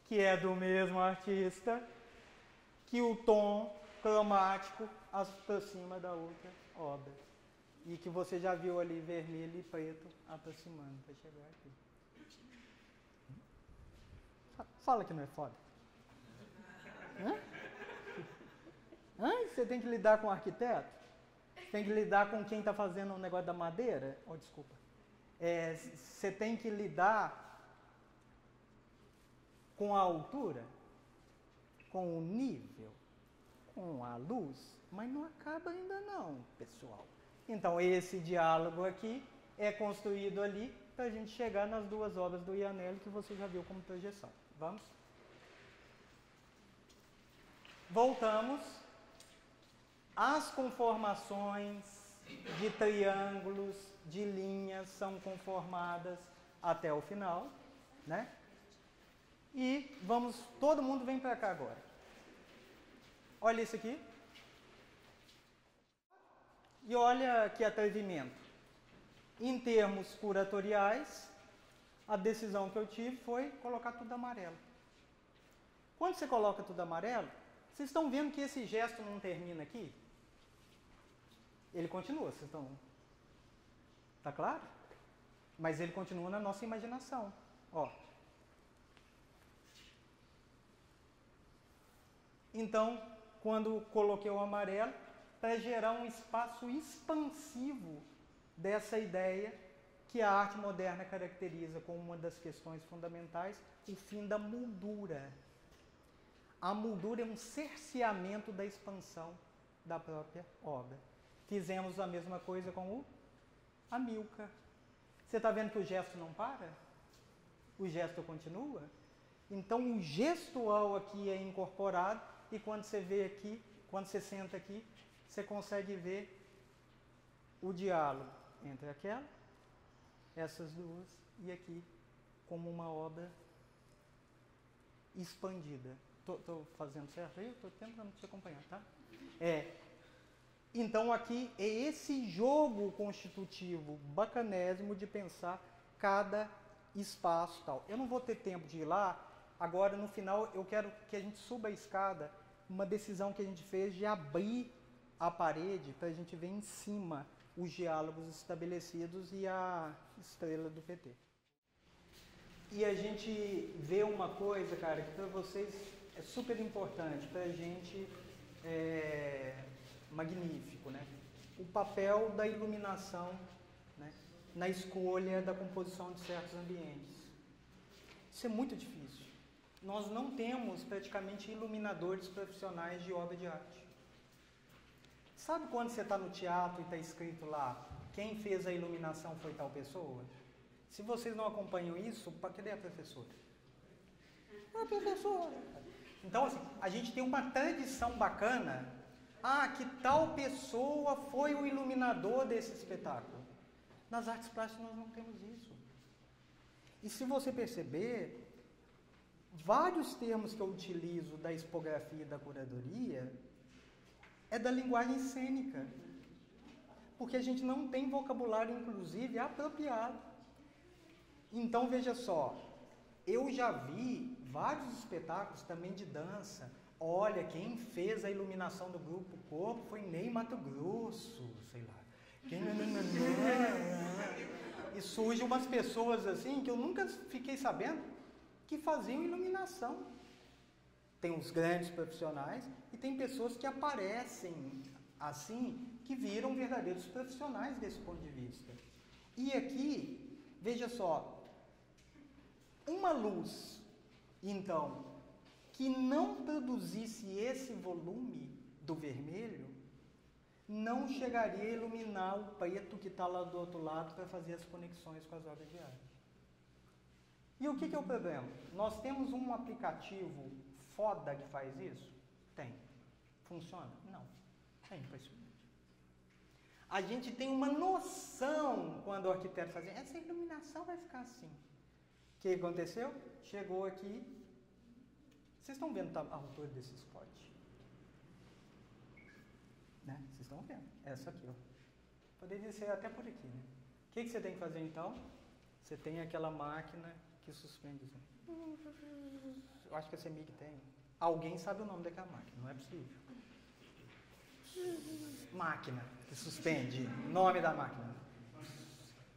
que é do mesmo artista, que o tom cromático aproxima da outra obra. E que você já viu ali vermelho e preto aproximando para chegar aqui. Fala que não é foda. Você tem que lidar com o arquiteto? Você tem que lidar com quem está fazendo o negócio da madeira? Oh, desculpa. Você tem que lidar com a altura, com o nível, com a luz, mas não acaba ainda não, pessoal. Então esse diálogo aqui é construído ali para a gente chegar nas duas obras do Iannelli que você já viu como projeção. Vamos? Voltamos. As conformações de triângulos, de linhas, são conformadas até o final, né? E vamos, todo mundo vem para cá agora. Olha isso aqui. E olha que atrevimento. Em termos curatoriais, a decisão que eu tive foi colocar tudo amarelo. Quando você coloca tudo amarelo, vocês estão vendo que esse gesto não termina aqui? Ele continua, vocês estão... Tá claro? Mas ele continua na nossa imaginação. Ó. Então, quando coloquei o amarelo, para gerar um espaço expansivo dessa ideia que a arte moderna caracteriza como uma das questões fundamentais, o fim da moldura. A moldura é um cerceamento da expansão da própria obra. Fizemos a mesma coisa com o Amilcar. Você está vendo que o gesto não para? O gesto continua? Então o gestual aqui é incorporado e quando você vê aqui, quando você senta aqui, você consegue ver o diálogo entre aquela, essas duas e aqui como uma obra expandida. Estou fazendo certo aí? Estou tentando te acompanhar, tá? Então aqui é esse jogo constitutivo bacanésimo de pensar cada espaço e tal. Eu não vou ter tempo de ir lá. Agora, no final, eu quero que a gente suba a escada, uma decisão que a gente fez de abrir a parede para a gente ver em cima os diálogos estabelecidos e a estrela do PT. E a gente vê uma coisa, cara, que para vocês é super importante, para a gente é magnífico, né? O papel da iluminação, né, na escolha da composição de certos ambientes. Isso é muito difícil. Nós não temos praticamente iluminadores profissionais de obra de arte. Sabe quando você está no teatro e está escrito lá, quem fez a iluminação foi tal pessoa? Se vocês não acompanham isso, cadê a professora? A professora. Então, assim, a gente tem uma tradição bacana Ah, que tal pessoa foi o iluminador desse espetáculo. Nas artes plásticas nós não temos isso. E se você perceber, vários termos que eu utilizo da expografia e da curadoria é da linguagem cênica. Porque a gente não tem vocabulário, inclusive, apropriado. Então, veja só, eu já vi vários espetáculos também de dança. Olha, quem fez a iluminação do Grupo Corpo foi Ney Matogrosso, sei lá. E surgem umas pessoas assim, que eu nunca fiquei sabendo, que faziam iluminação. Tem os grandes profissionais e tem pessoas que aparecem assim, que viram verdadeiros profissionais desse ponto de vista. E aqui, veja só, uma luz, então, que não produzisse esse volume do vermelho, não chegaria a iluminar o preto que está lá do outro lado para fazer as conexões com as obras de arte. E o que é o problema? Nós temos um aplicativo foda que faz isso? Tem. Funciona? Não. É impressionante. A gente tem uma noção quando o arquiteto faz assim, essa iluminação vai ficar assim. O que aconteceu? Chegou aqui. Vocês estão vendo a altura desse spot? Né? Vocês estão vendo? Essa aqui, ó. Poderia ser até por aqui, né? O que você tem que fazer então? Você tem aquela máquina que suspende. Eu acho que a CEMIG tem. Alguém sabe o nome daquela máquina, não é possível. Máquina que suspende, nome da máquina.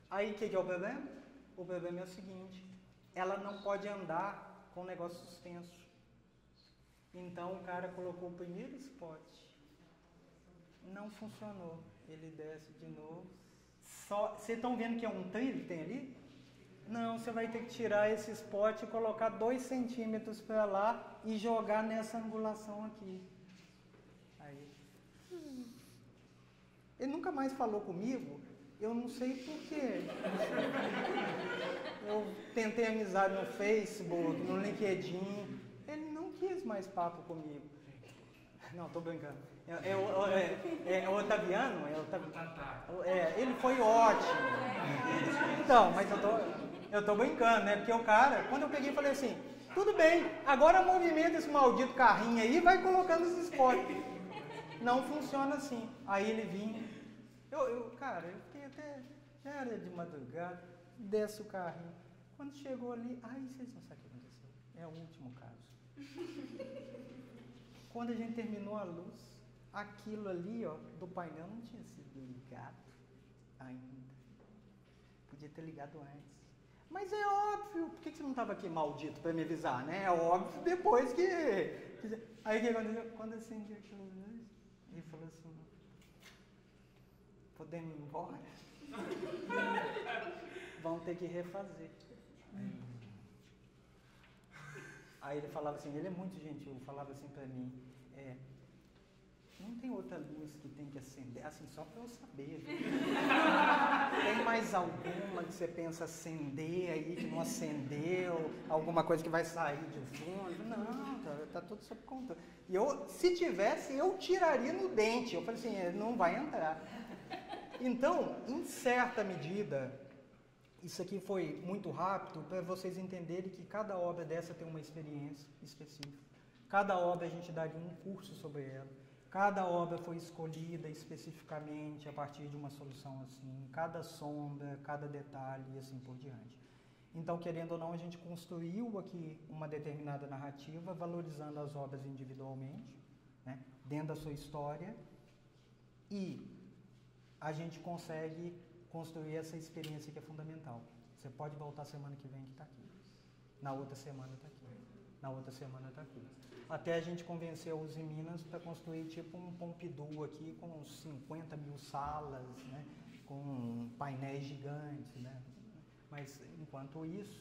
Aí o que é o problema? O problema é o seguinte, ela não pode andar com o negócio suspenso. Então o cara colocou o primeiro spot, não funcionou, ele desce de novo. Vocês estão vendo que é um trilho que tem ali? Não, você vai ter que tirar esse spot e colocar 2 centímetros para lá e jogar nessa angulação aqui. Aí. Ele nunca mais falou comigo, eu não sei porquê. Eu tentei amizade no Facebook, no LinkedIn, ele não quis mais papo comigo. Não, tô brincando. É o Otaviano? Ele foi ótimo. Então, mas eu tô brincando, né? Porque o cara, quando eu peguei, falei assim, tudo bem, agora movimenta esse maldito carrinho aí e vai colocando os spots. Não funciona assim. Aí ele vinha. Cara, eu fiquei até. Já era de madrugada, desce o carrinho. Quando chegou ali, vocês não sabem o que aconteceu. É o último caso. Quando a gente terminou a luz, aquilo ali, ó, do painel não tinha sido ligado ainda. Podia ter ligado antes. Mas é óbvio, por que você não estava aqui maldito para me avisar, né? É óbvio depois que... Aí o que aconteceu? Quando acendi aquela luz, ele falou assim, podemos ir embora? Vão ter que refazer. Aí ele falava assim, ele é muito gentil, falava assim para mim, não tem outra luz que tem que acender, assim, só para eu saber. Tem mais alguma que você pensa acender aí, que não acendeu, alguma coisa que vai sair de fundo? Não, tá tudo sob controle. E se tivesse, eu tiraria no dente. Eu falei assim, não vai entrar. Então, em certa medida, isso aqui foi muito rápido para vocês entenderem que cada obra dessa tem uma experiência específica. Cada obra a gente daria um curso sobre ela. Cada obra foi escolhida especificamente a partir de uma solução assim. Cada sombra, cada detalhe e assim por diante. Então, querendo ou não, a gente construiu aqui uma determinada narrativa, valorizando as obras individualmente, né, dentro da sua história, e a gente consegue construir essa experiência que é fundamental. Você pode voltar semana que vem que está aqui. Na outra semana está aqui. Na outra semana está aqui. Até a gente convenceu os em Minas para construir tipo um Pompidou aqui com 50 mil salas, né? Com painéis gigantes, né? Mas enquanto isso,